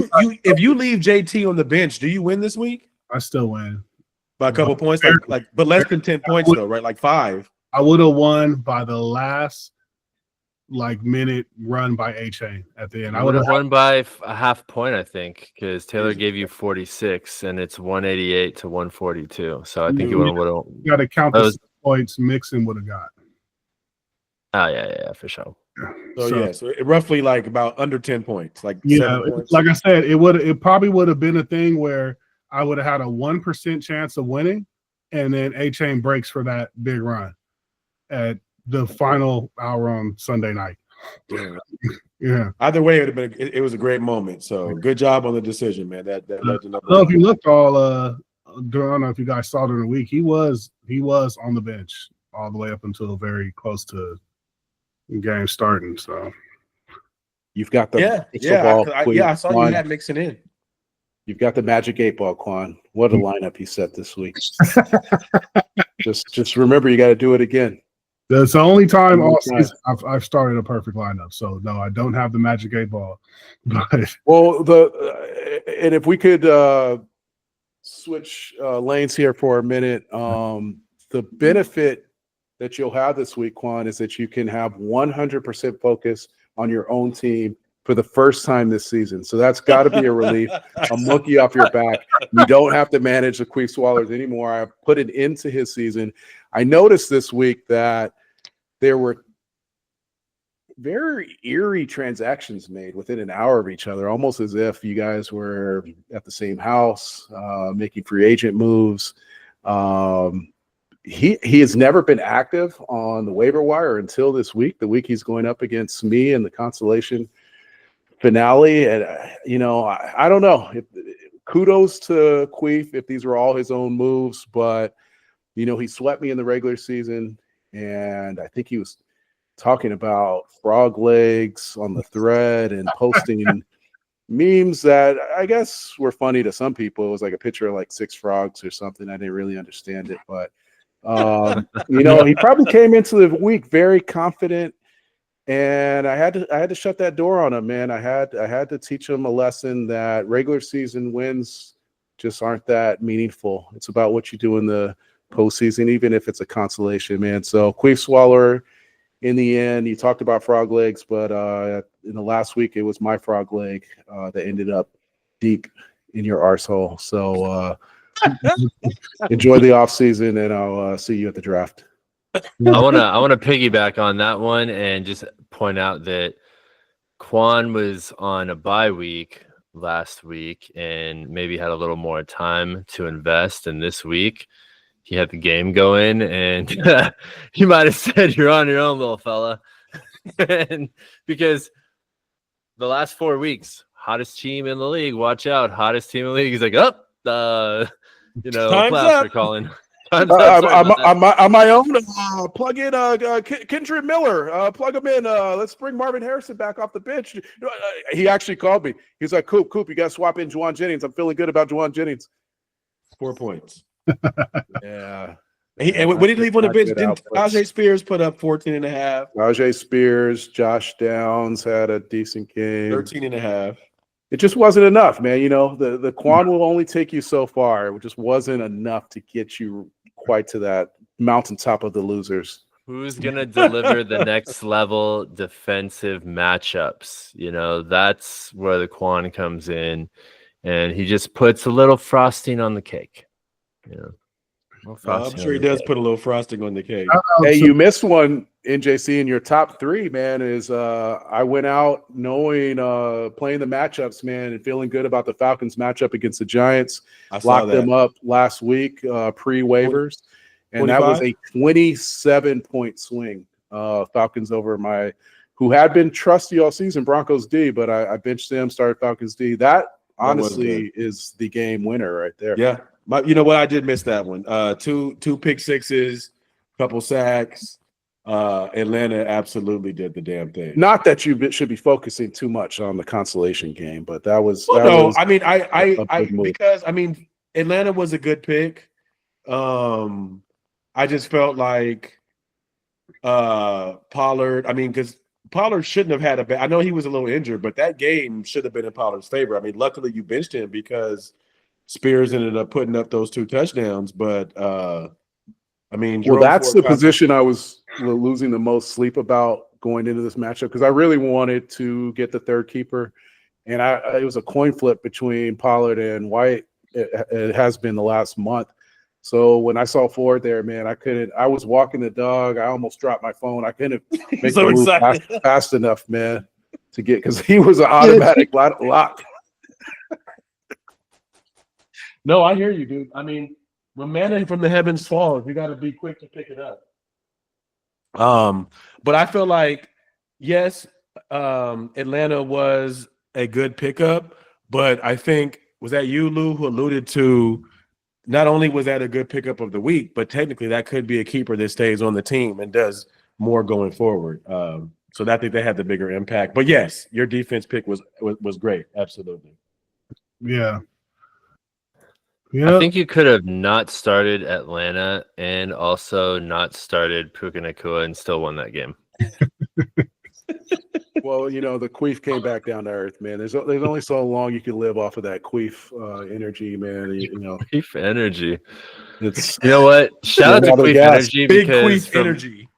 if you leave JT on the bench, do you win this week? I still win By a couple points, but less than 10 points though, right? Like 5. I would have won by the last minute run by A-Chain at the end. I would have won by a half point, I think, because Taylor gave you 46 and it's 188 to 142. So I think you would have. You got to count the points Mixon would have got. Oh yeah, for sure. So roughly like about under 10 points, like 7 points. Like I said, it probably would have been a thing where I would have had a 1% chance of winning, and then A-Chain breaks for that big run at the final hour on Sunday night. Yeah. Either way, it was a great moment. So good job on the decision, man. That led to number 1. If you looked all, I don't know if you guys saw during the week, he was on the bench all the way up until very close to game starting. So you've got the I saw you had Mixon in. You've got the magic 8-ball, Quan. What a lineup he set this week. just remember, you got to do it again. That's the only time all season I've started a perfect lineup. So no, I don't have the magic 8-ball. But and if we could switch lanes here for a minute, the benefit that you'll have this week, Quan, is that you can have 100% focus on your own team for the first time this season. So that's got to be a relief, a monkey off your back. You don't have to manage the Queef Swallowers anymore. I've put it into his season. I noticed this week that there were very eerie transactions made within an hour of each other, almost as if you guys were at the same house, making free agent moves. He has never been active on the waiver wire until this week, the week he's going up against me in the consolation finale. And, I don't know. Kudos to Queef if these were all his own moves, but, he swept me in the regular season, and I think he was talking about frog legs on the thread and posting memes that I guess were funny to some people. It was like a picture of like 6 frogs or something. I didn't really understand it, but he probably came into the week very confident, and I had to shut that door on him, man. I had to teach him a lesson that regular season wins just aren't that meaningful. It's about what you do in the postseason, even if it's a consolation, man. So Queef Swallower, in the end, you talked about frog legs, but in the last week, it was my frog leg that ended up deep in your arsehole. So enjoy the off season, and I'll see you at the draft. I wanna piggyback on that one and just point out that Quan was on a bye week last week and maybe had a little more time to invest. And this week, he had the game going, and he might have said, "You're on your own, little fella," and because the last 4 weeks, hottest team in the league, watch out, hottest team in the league. He's like, "Oh, Time's Time's playoffs up. are calling. Time's up. Sorry about that. On my own, plug in Kendrick Miller. Plug him in. Let's bring Marvin Harrison back off the bench. He actually called me. He's like, Coop, you got to swap in Juwan Jennings. I'm feeling good about Juwan Jennings. 4 points. Yeah. And what did he leave on the bench? Didn't Tajay Spears put up 14.5? Tajay Spears, Josh Downs had a decent game. 13.5. It just wasn't enough, man. The Quan will only take you so far. It just wasn't enough to get you quite to that mountaintop of the losers. Who's gonna deliver the next level defensive matchups? That's where the Quan comes in, and he just puts a little frosting on the cake. I'm sure he does put a little frosting on the cake. Hey, you missed one, NJC, in your top 3, man. Is I went out knowing playing the matchups, man, and feeling good about the Falcons matchup against the Giants. Locked them up last week pre-waivers, and 25? That was a 27-point swing. Falcons over who had been trusty all season, Broncos D, but I benched them, started Falcons D. That honestly is the game winner right there. Yeah. You know what? I did miss that one. Two pick sixes, couple sacks. Atlanta absolutely did the damn thing. Not that you should be focusing too much on the consolation game, but that was. Because Atlanta was a good pick. I just felt like Pollard. Because Pollard shouldn't have had a bad. I know he was a little injured, but that game should have been in Pollard's favor. Luckily you benched him because Spears ended up putting up those 2 touchdowns, but that's the position I was losing the most sleep about going into this matchup because I really wanted to get the third keeper, and it was a coin flip between Pollard and White. It has been the last month. So when I saw Ford there, man, I couldn't. I was walking the dog. I almost dropped my phone. I couldn't make the move fast enough, man, to get because he was an automatic lock. No, I hear you, dude. When manna from the heavens falls, you got to be quick to pick it up. But I feel like, yes, Atlanta was a good pickup, but I think, was that you, Lou, who alluded to not only was that a good pickup of the week, but technically that could be a keeper that stays on the team and does more going forward. So I think they had the bigger impact. But yes, your defense pick was great. Absolutely. Yeah. I think you could have not started Atlanta and also not started Puka Nacua and still won that game. Well, the queef came back down to earth, man. There's only so long you can live off of that queef energy, man. Queef energy. It's what? Shout out to queef energy, big queef energy.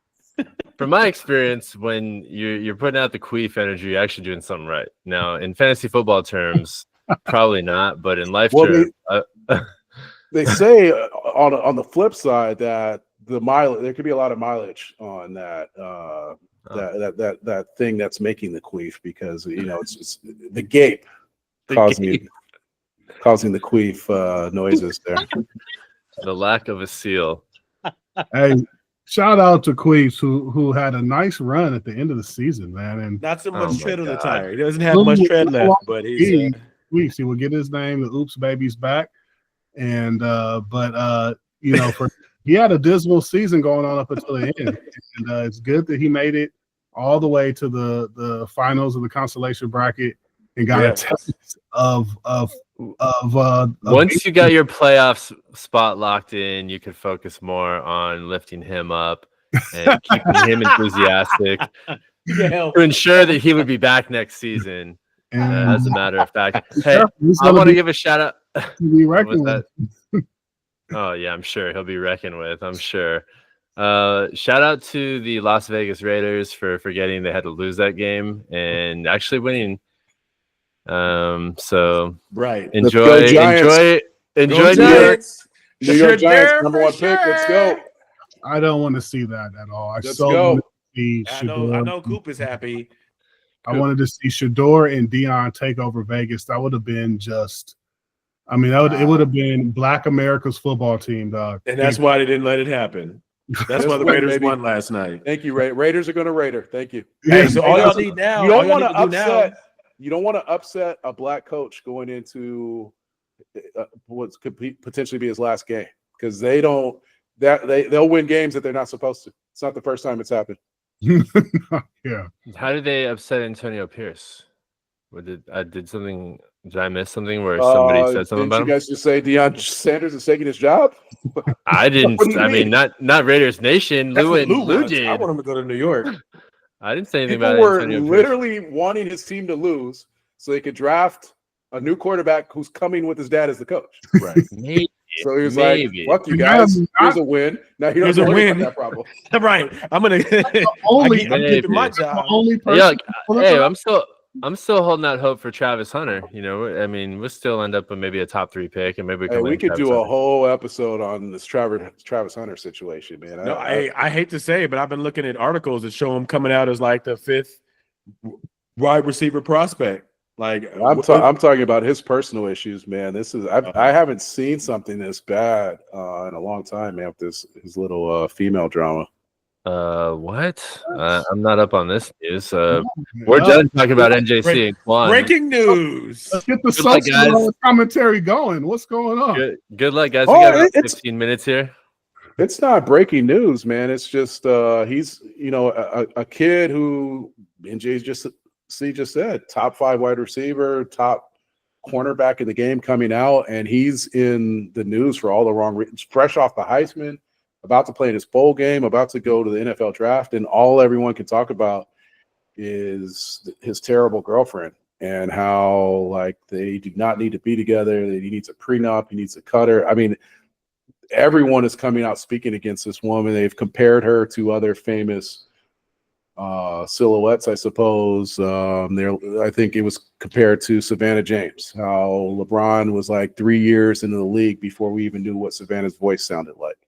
From my experience, when you're putting out the queef energy, you're actually doing something right. Now, in fantasy football terms, probably not, but in life terms. They say on the flip side that the mileage, there could be a lot of mileage on that that thing that's making the queef because it's the gape causing the queef noises there. The lack of a seal. Hey, shout out to Queefs who had a nice run at the end of the season, man, and not so much tread on the tire. He doesn't have much tread left, but he's Queefs. He will get his name. The Oops Baby's back. And he had a dismal season going on up until the end, and it's good that he made it all the way to the finals of the consolation bracket and got a test of once you got your playoffs spot locked in, you could focus more on lifting him up and keeping him enthusiastic to ensure that he would be back next season. As a matter of fact, hey, I want to give a shout out. Oh yeah, I'm sure he'll be reckoned with. I'm sure. Shout out to the Las Vegas Raiders for forgetting they had to lose that game and actually winning. So right. Enjoy Giants. New York Giants, #1 pick. Let's go. I don't want to see that at all. Let's go. I know Coop is happy. I wanted to see Shador and Dion take over Vegas. That would have been just. It would have been Black America's football team, dog. And that's why they didn't let it happen. That's why the Raiders won last night. Thank you, Raiders are going to Raider. Thank you. Hey, so all y'all need now. You don't want to upset. You don't want to upset a black coach going into what could potentially be his last game because they'll win games that they're not supposed to. It's not the first time it's happened. Yeah. How did they upset Antonio Pierce? Did I miss something where somebody said something Didn't about you him? guys just say Deion Sanders is taking his job? I didn't. What do you I mean, mean? not Raiders Nation. That's Lou what and Lou Lou wants. I did. want him to go to New York. I didn't say anything People about were Antonio Pierce. literally wanting his team to lose so they could draft a new quarterback who's coming with his dad as the coach. Right. Maybe. So he was Maybe. like, "Fuck you And guys! now- Here's a win. Now you don't Here's have to a worry about win. that problem." Right. I'm gonna. only- I'm keeping my Maybe. The job. only person. Yeah, Well, hey, that's I'm still holding out hope for Travis Hunter. You know, I mean, we'll still end up with maybe a top 3 pick, and maybe we can. Hey, we land could Travis do a Hunter. whole episode on this Travis Hunter situation, man. No, I hate to say it, but I've been looking at articles that show him coming out as like the 5th wide receiver prospect. Like I'm talking about his personal issues, man. This is I haven't seen something this bad in a long time, man. With his little female drama. What? I'm not up on this news. We're Well, done talking about NJC and Quan. breaking news. Let's get the Good luck, social commentary going. What's going on? Good luck, guys. Oh, We got about it's- 15 minutes here. It's not breaking news, man. It's just he's a kid who NJ just said top 5 wide receiver, top cornerback in the game coming out, and he's in the news for all the wrong reasons. Fresh off the Heisman, about to play in his bowl game, about to go to the NFL draft, and all everyone can talk about is his terrible girlfriend and how like they do not need to be together. That he needs a prenup, he needs a cutter. I mean, everyone is coming out speaking against this woman. They've compared her to other famous silhouettes, I suppose. I think it was compared to Savannah James, how LeBron was like 3 years into the league before we even knew what Savannah's voice sounded like.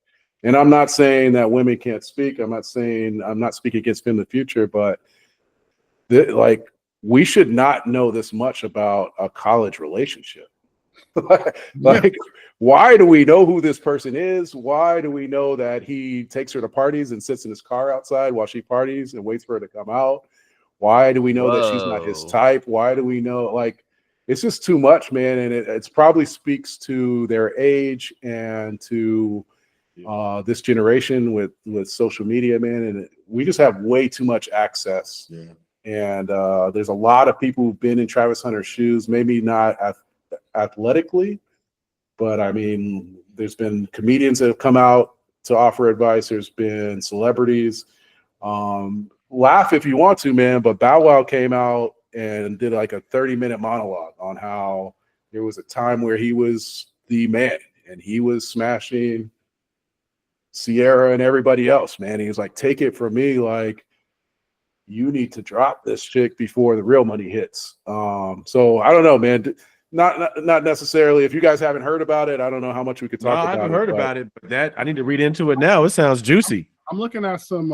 And I'm not saying that women can't speak. I'm not speaking against them in the future, but we should not know this much about a college relationship. Why do we know who this person is? Why do we know that he takes her to parties and sits in his car outside while she parties and waits for her to come out? Why do we know that she's not his type? Why do we know it's just too much, man? And it probably speaks to their age and to this generation with social media, man. And we just have way too much access. Yeah. And there's a lot of people who've been in Travis Hunter's shoes, maybe not athletically, but I mean, there's been comedians that have come out to offer advice. There's been celebrities. Laugh if you want to, man, but Bow Wow came out and did like a 30-minute monologue on how there was a time where he was the man and he was smashing Sierra and everybody else, man. He was like, take it from me, like, you need to drop this chick before the real money hits. So I don't know, man. Not necessarily. If you guys haven't heard about it, I don't know how much we could talk about it. I haven't heard about it, but that I need to read into it now. It sounds juicy. I'm looking at some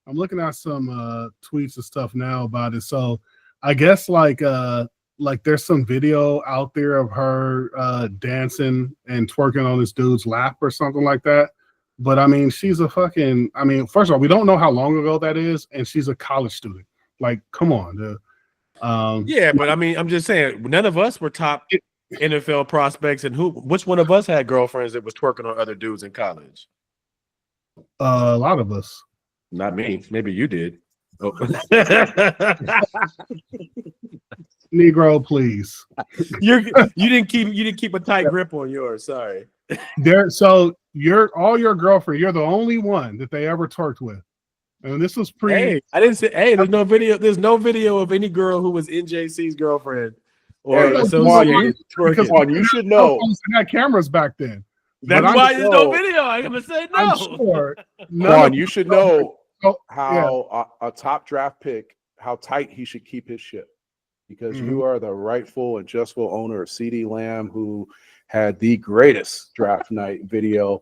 tweets and stuff now about it. So I guess like there's some video out there of her dancing and twerking on this dude's lap or something like that. But I mean, she's first of all, we don't know how long ago that is, and she's a college student. Like, come on, dude. Yeah, but I mean, I'm just saying, none of us were top NFL prospects, and which one of us had girlfriends that was twerking on other dudes in college? A lot of us. Not me. Maybe you did. Oh. Negro, please. you didn't keep a tight grip on yours. Sorry. So all your girlfriend, you're the only one that they ever twerked with. And this was pre. Hey, I didn't say. Hey, there's no video. There's no video of any girl who was NJC's girlfriend or Hey, associated. because you should know. They had cameras back then. That's But why there's no video. I'm gonna say no. I'm sure. Juan, you should know Oh, how a top draft pick, how tight he should keep his ship, because you are the rightful and justful owner of CD Lamb, who had the greatest draft night video.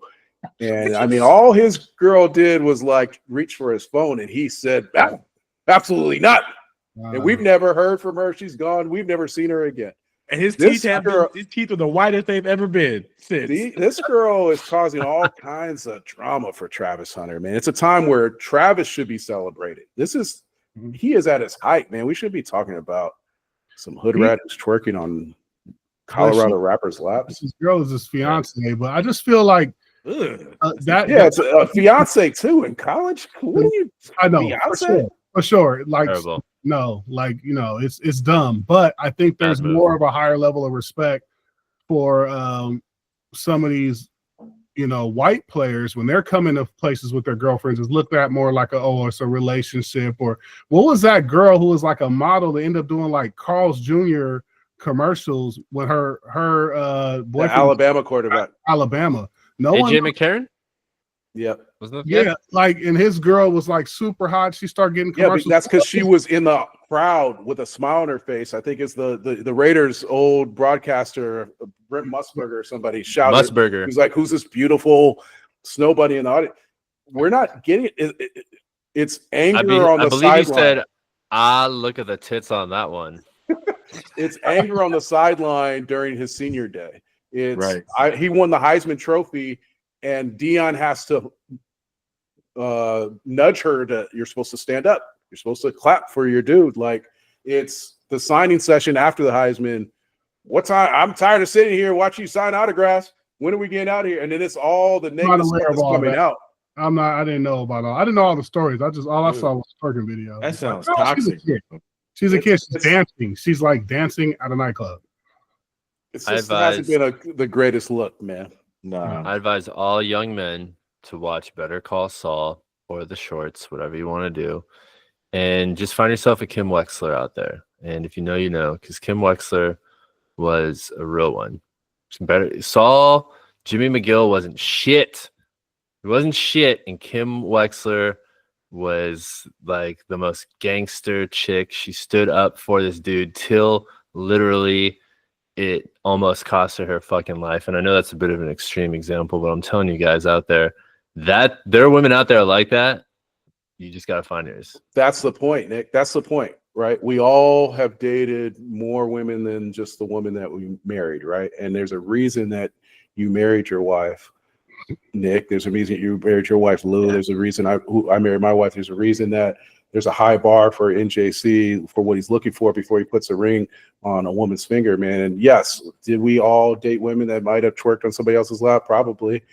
And I mean, all his girl did was like reach for his phone, and he said, absolutely not. And we've never heard from her. She's gone. We've never seen her again. And his This teeth girl- his teeth are the whitest they've ever been since. This girl is causing all kinds of drama for Travis Hunter, man. It's a time where Travis should be celebrated. He is at his height, man. We should be talking about some hood rat who's twerking on Colorado Rappers Laps. This girl is his fiance, but I just feel like that. Yeah, it's a fiance too in college. What are you? I know Fiance? for sure. Like Terrible. no, like it's dumb. But I think there's Bad move. more of a higher level of respect for some of these, white players when they're coming to places with their girlfriends is looked at more like it's a relationship. Or what was that girl who was like a model that ended up doing like Carl's Jr. commercials when her boyfriend The Alabama quarterback. Alabama. No AJ one. McCarron? Yep. Wasn't that Yeah, like, and his girl was like super hot. She started getting Yeah, but commercials. that's because she was in the crowd with a smile on her face. I think it's the Raiders' old broadcaster, Brent Musburger or somebody shouted. Musburger. He's like, "Who's this beautiful snow bunny in the audience?" We're not getting it. It's anger on I the believe you sideline. said, look at the tits on that one. It's anger on the sideline during his senior day. It's Right. he won the Heisman Trophy, and Dion has to nudge her to, you're supposed to stand up. You're supposed to clap for your dude. Like, it's the signing session after the Heisman. I'm tired of sitting here watching you sign autographs. When are we getting out of here? And then it's all the negative stuff that's coming out. I didn't know about all. I didn't know all the stories. All I saw was twerking videos. That sounds Like, toxic. She's a kid. She's dancing. She's like dancing at a nightclub. It hasn't been the greatest look, man. Nah. I advise all young men to watch Better Call Saul or The Shorts, whatever you want to do, and just find yourself a Kim Wexler out there. And if you know, you know, because Kim Wexler was a real one. Saul, Jimmy McGill wasn't shit. He wasn't shit, and Kim Wexler was like the most gangster chick. She stood up for this dude till literally it almost cost her fucking life. And I know that's a bit of an extreme example, but I'm telling you guys out there that there are women out there like that. You just got to find yours. That's the point, Nick. That's the point, right? We all have dated more women than just the woman that we married, right? And there's a reason that you married your wife, Nick. There's a reason you married your wife, Lou. Yeah. There's a reason I married my wife. There's a reason that there's a high bar for NJC for what he's looking for before he puts a ring on a woman's finger, man. And yes, did we all date women that might have twerked on somebody else's lap? Probably.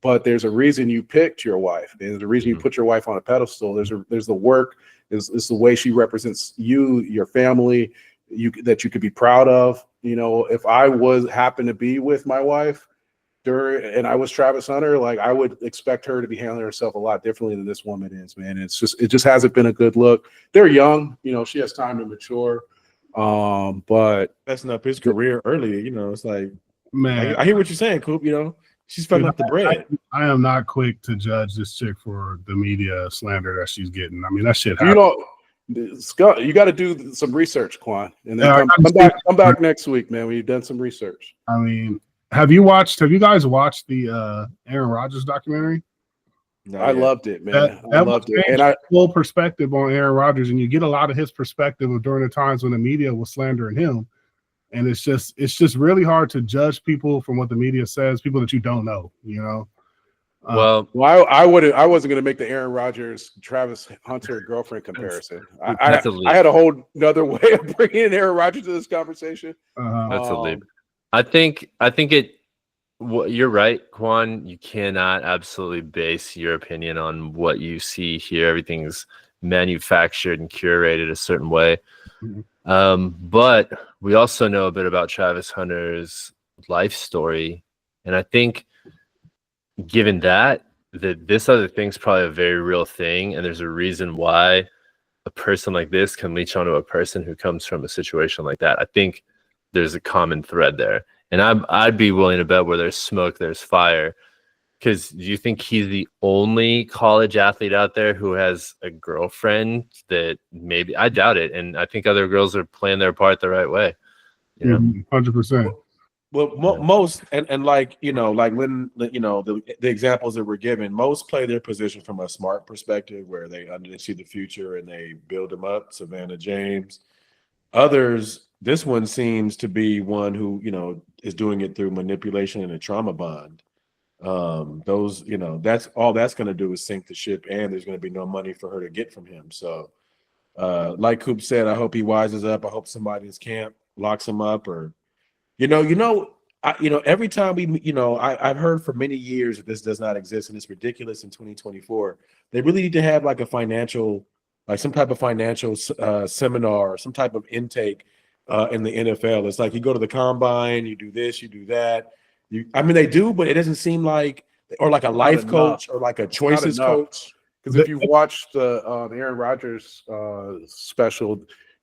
But there's a reason you picked your wife. There's a reason you put your wife on a pedestal. There's the work. It's the way she represents you, your family, that you could be proud of. You know, if I happened to be with my wife and I was Travis Hunter, like, I would expect her to be handling herself a lot differently than this woman is, man. It just hasn't been a good look. They're young, you know, she has time to mature. But messing up his career early, you know, it's like, man, I hear what you're saying, Coop, you know. She's fucking up the bread. I am not quick to judge this chick for the media slander that she's getting. I mean, that shit happens. You know, Scott, you got to do some research, Quan, and then come back next week, man. We've done some research. I mean, have you guys watched the Aaron Rodgers documentary? No, I loved it, man. I loved it. And I full perspective on Aaron Rodgers, and you get a lot of his perspective of during the times when the media was slandering him. And it's just really hard to judge people from what the media says, people that you don't know, you know. Well, I wasn't going to make the Aaron Rodgers, Travis Hunter girlfriend comparison. I had a whole another way of bringing in Aaron Rodgers to this conversation. That's a leap. I think you're right, Quan. You cannot absolutely base your opinion on what you see here. Everything's manufactured and curated a certain way. Mm-hmm. But we also know a bit about Travis Hunter's life story. And I think given that this other thing's probably a very real thing, and there's a reason why a person like this can leech onto a person who comes from a situation like that. I think there's a common thread there. And I'd be willing to bet where there's smoke, there's fire. Because do you think he's the only college athlete out there who has a girlfriend that maybe? I doubt it. And I think other girls are playing their part the right way. You know? 100%. Well, most and like, you know, like when, you know, the examples that we're given, most play their position from a smart perspective where they see the future and they build them up. Savannah James. Others, this one seems to be one who, you know, is doing it through manipulation and a trauma bond. Those, you know, that's all that's going to do is sink the ship, and there's going to be no money for her to get from him. So, like Coop said, I hope he wises up. I hope somebody in his camp locks him up or Every time I've heard for many years that this does not exist and it's ridiculous in 2024. They really need to have like some type of financial seminar, or some type of intake in the NFL. It's like you go to the combine, you do this, you do that. They do, but it doesn't seem like, or like a life coach or like a choices coach. Because if you've watched the Aaron Rodgers special,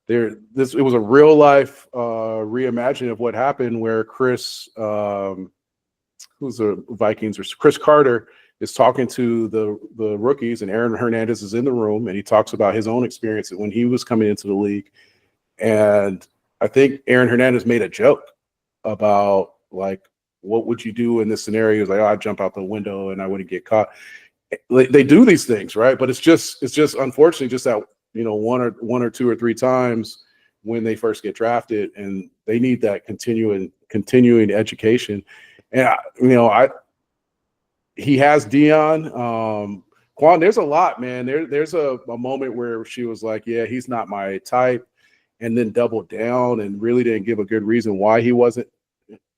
it was a real life reimagining of what happened, where Chris, who's the Vikings, or Chris Carter, is talking to the rookies, and Aaron Hernandez is in the room, and he talks about his own experience when he was coming into the league. And I think Aaron Hernandez made a joke about, like, what would you do in this scenario? He's like, I'd jump out the window and I wouldn't get caught. They do these things, right? But it's just unfortunately just that, one or two or three times when they first get drafted, and they need that continuing education. And he has Dion. Quan, there's a lot, man. There's a moment where she was like, yeah, he's not my type, and then doubled down and really didn't give a good reason why he wasn't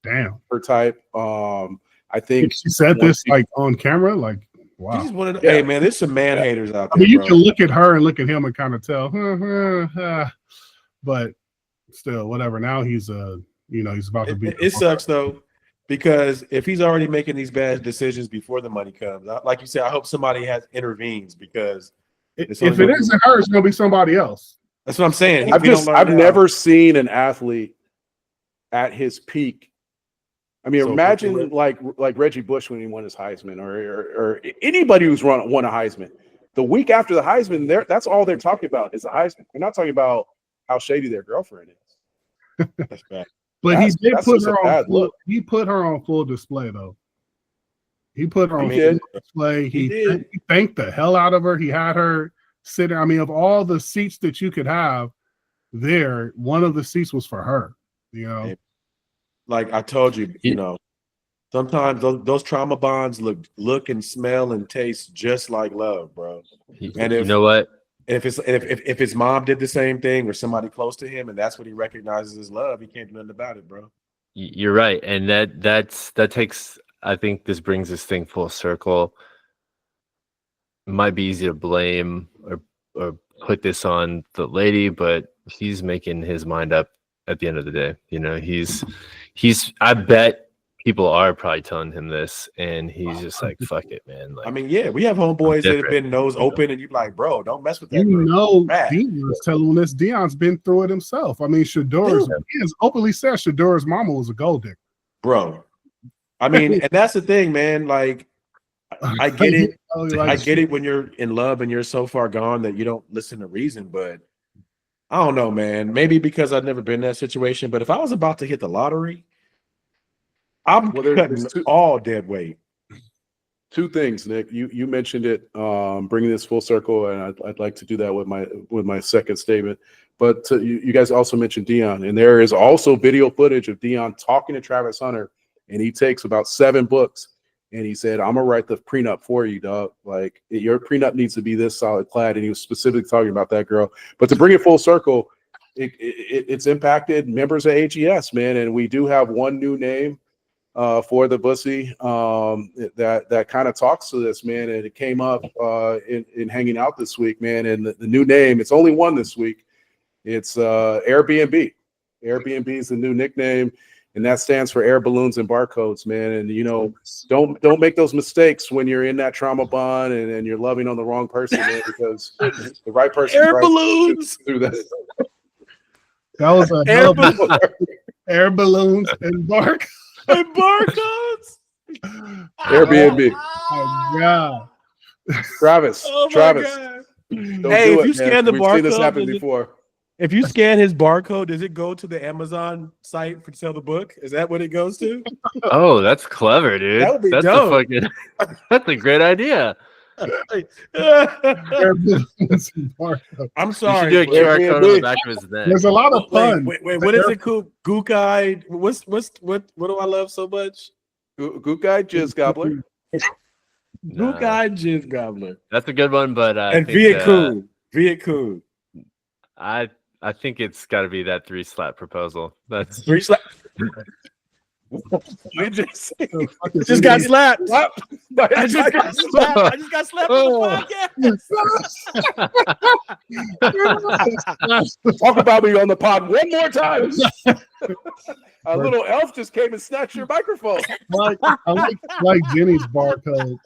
her type. I think she said this like on camera, like, wow. Hey, man, there's some man haters out there. You can look at her and look at him and kind of tell, but still, whatever. Now he's he's about to be. It sucks though, because if he's already making these bad decisions before the money comes, like you said, I hope somebody intervenes, because if it isn't her, it's gonna be somebody else. That's what I'm saying. I've never seen an athlete at his peak. Imagine like Reggie Bush when he won his Heisman, or anybody who's won a Heisman. The week after the Heisman, that's all they're talking about is the Heisman. They're not talking about how shady their girlfriend is. That's bad. But he put her on full display, though. He put her on full display. He thanked the hell out of her. He had her sitting. Of all the seats that you could have there, one of the seats was for her. Like I told you, sometimes those trauma bonds look and smell and taste just like love, bro. And you know what? If his mom did the same thing, or somebody close to him, and that's what he recognizes as love, he can't do nothing about it, bro. You're right, and that takes. I think this brings this thing full circle. It might be easy to blame or put this on the lady, but he's making his mind up at the end of the day. I bet people are probably telling him this, and he's just like, fuck it, man. Like, we have homeboys that have been nose open, and you're like, bro, don't mess with that. Dion's telling this. Dion's been through it himself. Shador's openly said Shador's mama was a gold digger. Bro. And that's the thing, man. Like, I get it. I get it when you're in love and you're so far gone that you don't listen to reason, but I don't know, man. Maybe because I've never been in that situation, but if I was about to hit the lottery, I'm cutting all dead weight. Two things, Nick. You mentioned it, bringing this full circle, and I'd like to do that with my second statement. But you guys also mentioned Dion, and there is also video footage of Dion talking to Travis Hunter, and he takes about 7 books, and he said, "I'm gonna write the prenup for you, dog. Like, your prenup needs to be this solid clad." And he was specifically talking about that girl. But to bring it full circle, it's impacted members of AGS, man, and we do have one new name for the Bussy that kind of talks to this, man, and it came up in hanging out this week, man. And the new name, it's only one this week. It's Airbnb. Airbnb is the new nickname, and that stands for air balloons and barcodes, man. And don't make those mistakes when you're in that trauma bond and you're loving on the wrong person, man, because the right person air balloons through that. That was air balloons and barcodes. And barcodes. Airbnb. Oh my God. Travis. Oh my Travis. God. Don't Hey, do if you scan the We've seen this barcode, happen before. If you scan his barcode, does it go to the Amazon site to sell the book? Is that what it goes to? Oh, that's clever, dude. That would be that's dope. That's a great idea. Air balloons and barcodes. I'm You sorry. should do a QR code on the back of his neck. There's a lot of fun. Wait, what is it called? Gook Eye. What do I love so much? Gook Eye Jizz Gobbler. Gook Eye Jizz Gobbler. That's a good one, but And Viet Cool. I think it's got to be that 3-slap proposal. That's 3 slap. What did you say? Just got slapped. Slapped by I a just got tiger. slapped. I just got slapped on the Talk about me on the pod one more time. A little elf just came and snatched your microphone. I like Jenny's barcode.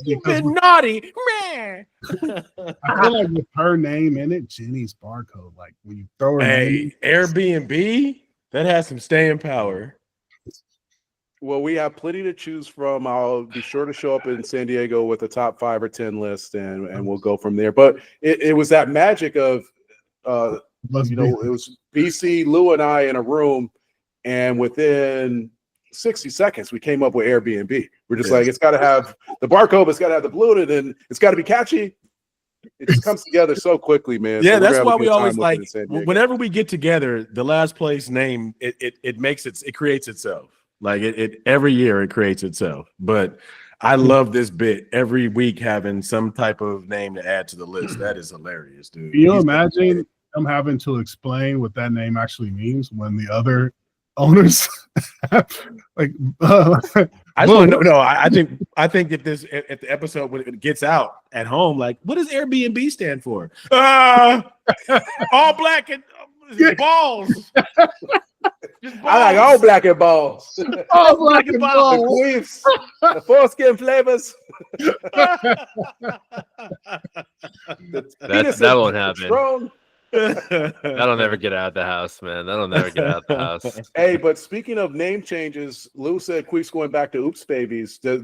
You've Because been naughty, man. I feel like with her name in it, Jenny's barcode. Like when you throw her name, Hey, Airbnb, that has some staying power. Well, we have plenty to choose from. I'll be sure to show up in San Diego with a top 5 or 10 list, and we'll go from there. But it was that magic of, it was BC, Lou, and I in a room, and within 60 seconds, we came up with Airbnb. We're just like, it's got to have the barcode, it's got to have the bloated, and it's got to be catchy. It just comes together so quickly, man. Yeah, So that's why we always like, whenever whenever we get together, the last place name, it makes it creates itself. Like it every year it creates itself. But I love this bit every week having some type of name to add to the list. That is hilarious, dude. Can you imagine them having to explain what that name actually means when the other owners have, like I just want to know. No, I think if the episode when it gets out at home, like, what does Airbnb stand for? All black and balls. I like all black and balls. all black and The balls. queefs, the foreskin flavors. That won't happen. Strong. That'll never get out of the house, man. That'll never get out of the house. Hey, but speaking of name changes, Lou said Queef's going back to Oops Babies. Do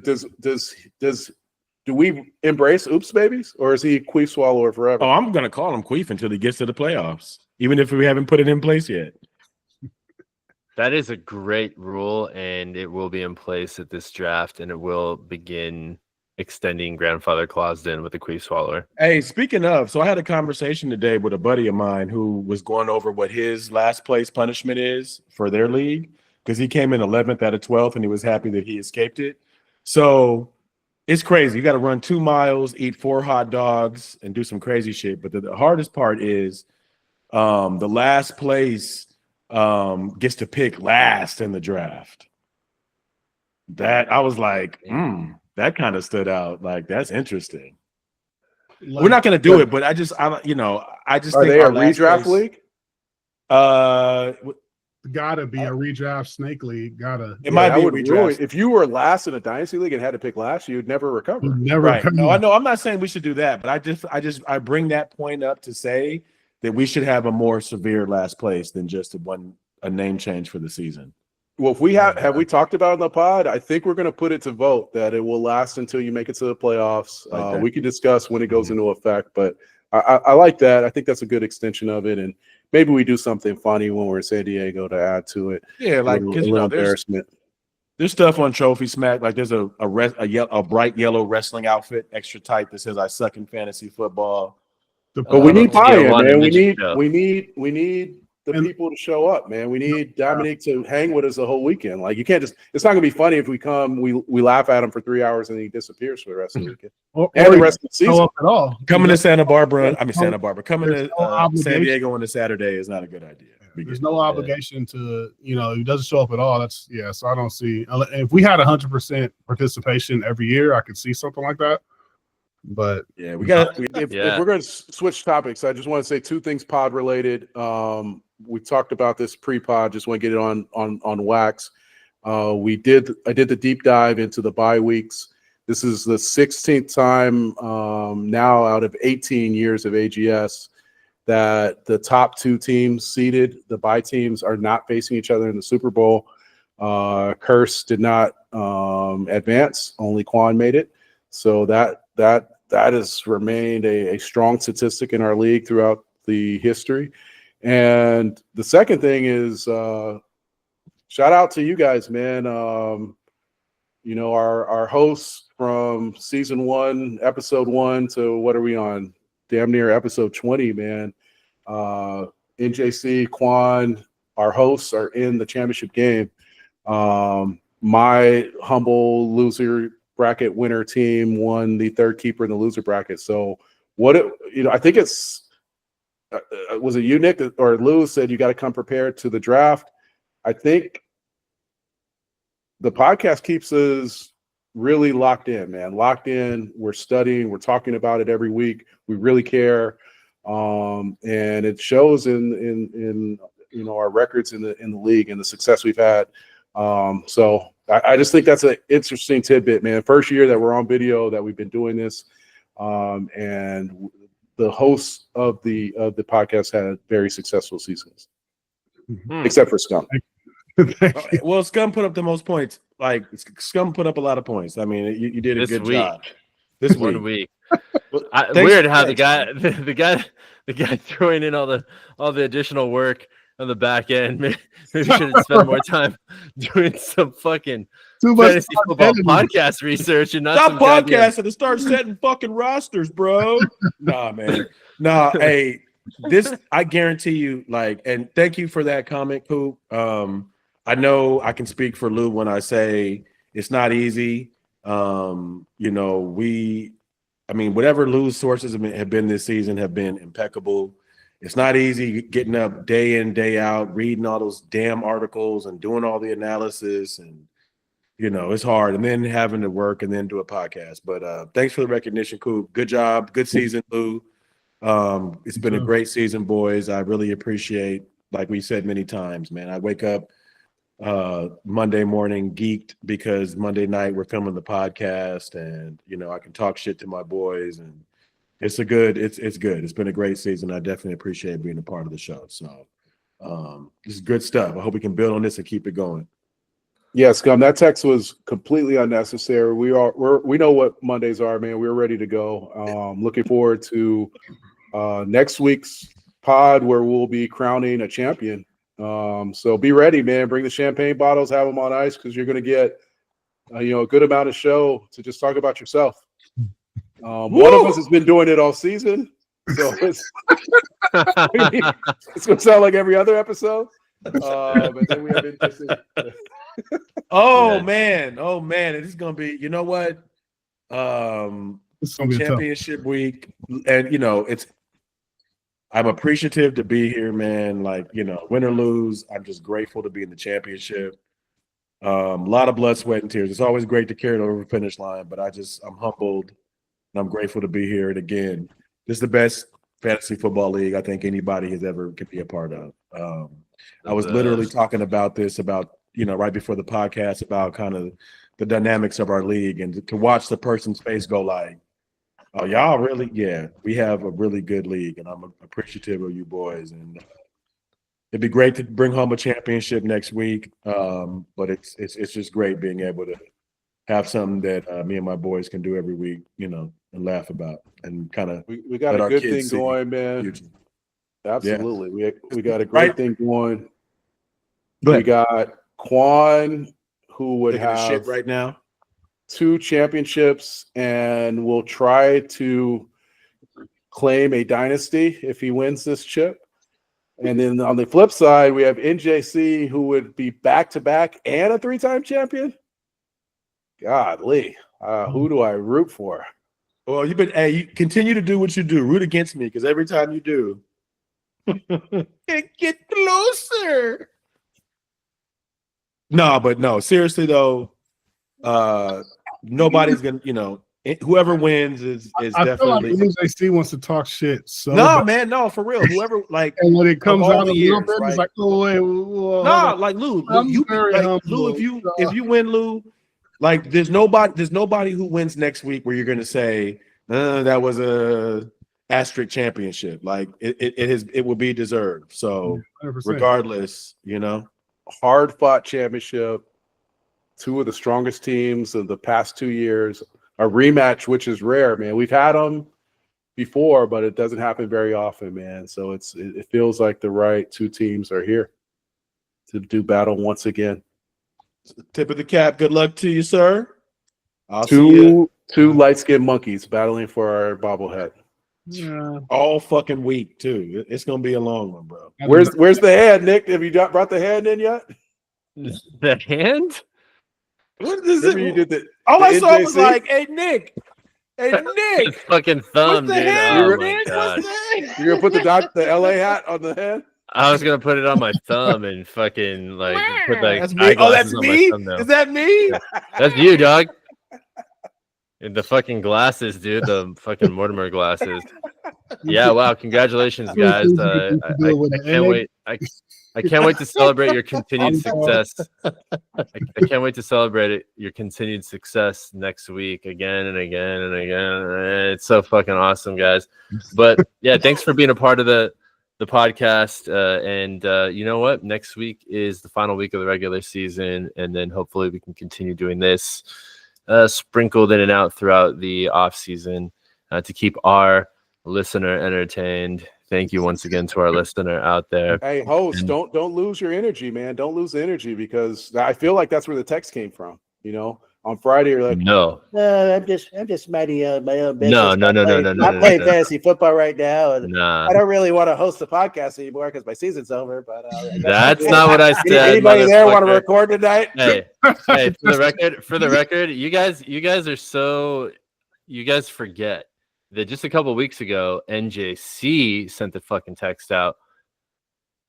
we embrace Oops Babies, or is he Queef Swallower forever? Oh, I'm gonna call him Queef until he gets to the playoffs, even if we haven't put it in place yet. That is a great rule, and it will be in place at this draft, and it will begin extending grandfather clause in with the Queef Swallower. Hey, speaking of, so I had a conversation today with a buddy of mine who was going over what his last place punishment is for their league, because he came in 11th out of 12th and he was happy that he escaped it. So it's crazy. You got to run 2 miles, eat 4 hot dogs, and do some crazy shit. But the hardest part is the last place gets to pick last in the draft. That I was like, that kind of stood out. Like, that's interesting. We're not going to do it, but I just Are think they a our last redraft place- league? Gotta be a redraft snake league. Gotta. It might be a would redraft. ruin. If you were last in a dynasty league and had to pick last, you'd never recover. Never Right. come No, I up. know. I'm not saying we should do that, but I bring that point up to say that we should have a more severe last place than just a name change for the season. Well, if we have we talked about it in the pod? I think we're going to put it to vote that it will last until you make it to the playoffs. Like that. We can discuss when it goes into effect, but I like that. I think that's a good extension of it, and maybe we do something funny when we're in San Diego to add to it. Yeah, like, because a little embarrassment. there's stuff on Trophy Smack. Like, there's a bright yellow wrestling outfit, extra tight, that says "I suck in fantasy football." But we need buy-in, one man. midget show. We need the people to show up, man. We need Dominique to hang with us the whole weekend. Like, you can't just. It's not gonna be funny if we come, we laugh at him for 3 hours and he disappears for the rest of the weekend Or and the you rest of the don't show season. up at all. Coming to Santa Barbara. Coming There's to no San obligation. Diego on a Saturday is not a good idea. There's no obligation to, he doesn't show up at all. So I don't see. If we had 100% participation every year, I could see something like that. But Yeah, we got. If we're going to switch topics, I just want to say 2 things pod related. We talked about this pre-pod. Just want to get it on wax. I did the deep dive into the bye weeks. This is the 16th time now out of 18 years of AGS that the top 2 teams seeded, the bye teams, are not facing each other in the Super Bowl. Curse did not advance. Only Quan made it. So that has remained a strong statistic in our league throughout the history. And the second thing is shout out to you guys, man. Our hosts from season 1, episode 1 to what are we on? Damn near episode 20, man. NJC, Quan, our hosts are in the championship game. My humble loser bracket winner team won the 3rd keeper in the loser bracket. So I think it's was it you, Nick, or Lou said you got to come prepared to the draft? I think the podcast keeps us really locked in, man. Locked in. We're studying. We're talking about it every week. We really care, and it shows in our records in the league and the success we've had. So I just think that's an interesting tidbit, man. First year that we're on video that we've been doing this, and the hosts of the podcast had very successful seasons, except for Scum. Well, Scum put up the most points. Like Scum put up a lot of points. I mean, you did a good job this week. 1 week. Well, Weird how the guy throwing in all the additional work on the back end. Maybe should have spent more time doing some fucking fantasy football podcast research and not stop some podcasting and start setting fucking rosters, bro. Nah, man. Nah, hey, this I guarantee you. Like, and thank you for that comment, Coop. I know I can speak for Lou when I say it's not easy. Whatever Lou's sources have been this season have been impeccable. It's not easy getting up day in, day out, reading all those damn articles and doing all the analysis, and it's hard. And then having to work and then do a podcast. But thanks for the recognition, Coop. Good job. Good season, Lou. It's been a great season, boys. I really appreciate, like we said many times, man. I wake up Monday morning geeked because Monday night we're filming the podcast, and I can talk shit to my boys, and it's good. It's been a great season. I definitely appreciate being a part of the show. So this is good stuff. I hope we can build on this and keep it going. Yeah, Scum, that text was completely unnecessary. We know what Mondays are, man. We're ready to go. Looking forward to next week's pod where we'll be crowning a champion. So be ready, man. Bring the champagne bottles, have them on ice, because you're going to get a good amount of show to just talk about yourself. One of us has been doing it all season, so it's going to sound like every other episode. But then we have interesting. Man, it is going to be. You know what? It's gonna be championship week, and I'm appreciative to be here, man. Like, win or lose, I'm just grateful to be in the championship. A lot of blood, sweat, and tears. It's always great to carry it over the finish line, but I'm humbled and I'm grateful to be here. And again, this is the best fantasy football league I think anybody can be a part of. I was literally talking about this right before the podcast about kind of the dynamics of our league, and to watch the person's face go like, oh, y'all really? Yeah, we have a really good league, and I'm appreciative of you boys. And it'd be great to bring home a championship next week. But it's just great being able to have something that me and my boys can do every week, and laugh about, and kind of we got a good thing going, man. Absolutely, yeah. we got a great thing going. We got Quan, who would have shit right now. 2 championships, and will try to claim a dynasty if he wins this chip. And then on the flip side, we have NJC, who would be back-to-back and a 3-time champion. Godly, who do I root for? Well, you continue to do what you do. Root against me, because every time you do, get closer. No, seriously though, nobody's gonna, whoever wins is I definitely. feel like NJC wants to talk shit. So man, no, for real. Whoever and when it comes out the a years, little bit, right? it's like, oh wait, like Lou, if you win, Lou, like there's nobody who wins next week where you're gonna say that was a asterisk championship. Like it will be deserved. So 100%. regardless, hard fought championship, 2 of the strongest teams of the past 2 years, a rematch, which is rare, man. We've had them before, but it doesn't happen very often, man. So it feels like the right 2 teams are here to do battle once again. Tip of the cap. Good luck to you, sir. I'll see Two light-skinned monkeys battling for our bobblehead. Yeah. all fucking week too. It's gonna be a long one, bro. Where's the head, Nick? Have you brought the hand in yet? The hand? What is Remember it? you did the All I saw was NJC? like, "Hey Nick, hey His Nick, fucking thumb, what's the dude. hand? Oh my Nick, god. what's the hand?" You're gonna put the LA hat on the head? I was gonna put it on my thumb and fucking like put like That's me. Oh, that's eyeglasses on my me. thumbnail. Is that me? That's you, dog. And the fucking glasses, dude. The fucking Mortimer glasses. Yeah, wow. Congratulations, guys. I can't wait. I can't wait to celebrate your continued success. I can't wait to celebrate your continued success next week again and again and again. It's so fucking awesome, guys. But yeah, thanks for being a part of the podcast. And you know what? Next week is the final week of the regular season, and then hopefully we can continue doing this sprinkled in and out throughout the off season to keep our listener entertained. Thank you once again to our listener out there. Hey, host, don't lose your energy, man. Don't lose the energy, because I feel like that's where the text came from. You know, on Friday you're like, No, I'm just minding my own business. No. I'm playing fantasy football right now, and nah. I don't really want to host a podcast anymore because my season's over. But That's not what I said. Anybody there want to motherfucker. record tonight? Hey, for the record, you guys are so, you guys forget that just a couple weeks ago, NJC sent the fucking text out.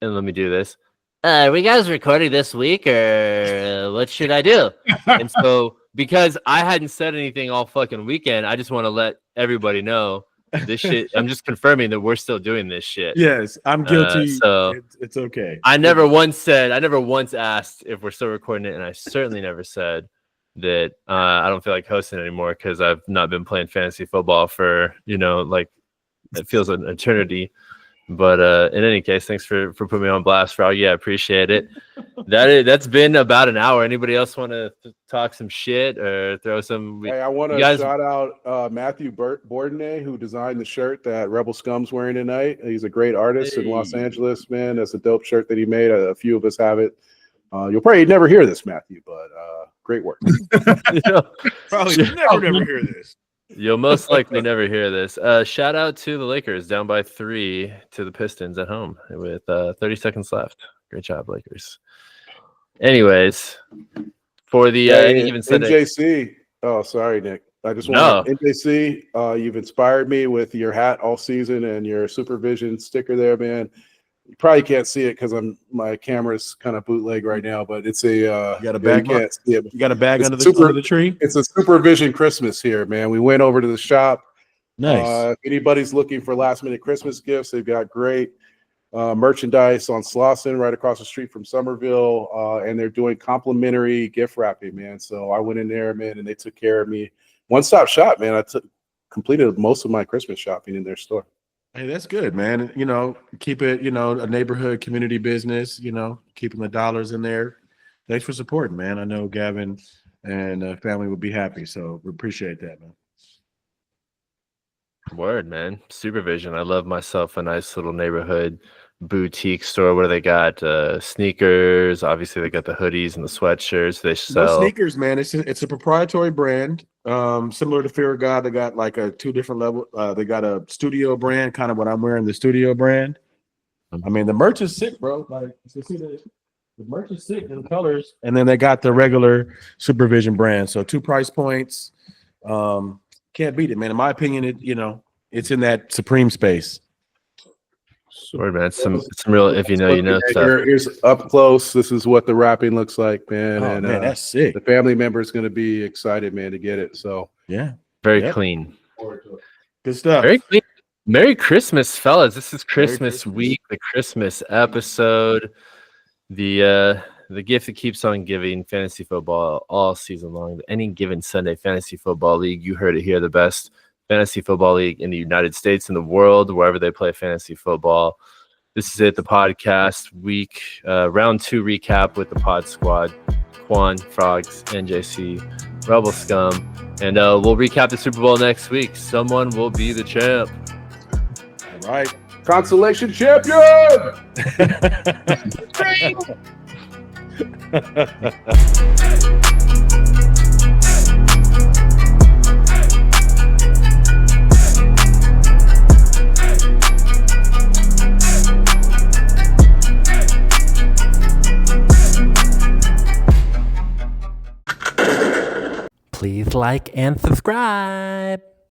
And let me do this. Are we guys recording this week, or what should I do? And so, because I hadn't said anything all fucking weekend, I just want to let everybody know this shit. I'm just confirming that we're still doing this shit. Yes, I'm guilty. So it's okay. I never once asked if we're still recording it, and I certainly never said that I don't feel like hosting anymore because I've not been playing fantasy football for, like, it feels an eternity. But in any case, thanks for putting me on blast, Frog. Yeah, I appreciate it. That's been about an hour. Anybody else want to talk some shit or throw some? hey, I want to shout out Matthew Bourdonnais, who designed the shirt that Rebel Scum's wearing tonight. He's a great artist in Los Angeles, man. That's a dope shirt that he made. A few of us have it. You'll probably never hear this, Matthew, but great work. Probably never hear this. You'll most likely never hear this. Shout out to the Lakers, down by 3 to the Pistons at home with 30 seconds left. Great job, Lakers. Anyways, for the any given Sunday, NJC. Oh, sorry, Nick. I just want to NJC. You've inspired me with your hat all season and your supervision sticker there, man. You probably can't see it because my camera's kind of bootleg right now, but it's a you got a bag. You can't see it. You got a bag under the tree. It's a supervision Christmas here, man. We went over to the shop. Nice. If anybody's looking for last minute Christmas gifts, they've got great merchandise on Slauson right across the street from Somerville, and they're doing complimentary gift wrapping, man. So I went in there, man, and they took care of me. One-stop shop, man. I completed most of my Christmas shopping in their store. Hey, that's good, man. Keep it, a neighborhood community business, keeping the dollars in there. Thanks for supporting, man. I know Gavin and family would be happy. So we appreciate that, man. Word, man. Supervision. I love myself a nice little neighborhood boutique store where they got sneakers. Obviously, they got the hoodies and the sweatshirts. They sell no sneakers, man. It's a proprietary brand. Similar to Fear of God, they got like a 2 different level. They got a studio brand, kind of what I'm wearing, the studio brand. I mean, the merch is sick, bro. Like, you see the merch is sick in colors, and then they got the regular Supervision brand. So 2 price points. Can't beat it, man. In my opinion, it's in that supreme space. Word, man. Some real, if you know stuff. Here's up close. This is what the wrapping looks like, man. Oh, and man, that's sick. The family member is going to be excited, man, to get it. So yeah, very clean. Good stuff. Very clean. Merry Christmas, fellas. This is Christmas week, the Christmas episode, the gift that keeps on giving, fantasy football all season long. Any given Sunday fantasy football league. You heard it here, the best fantasy football league in the United States and the world, wherever they play fantasy football. This is it, the podcast week, round 2 recap with the pod squad, Quan, Frogs, NJC, Rebel Scum, and we'll recap the Super Bowl next week. Someone will be the champ. All right. Consolation champion! Please like and subscribe.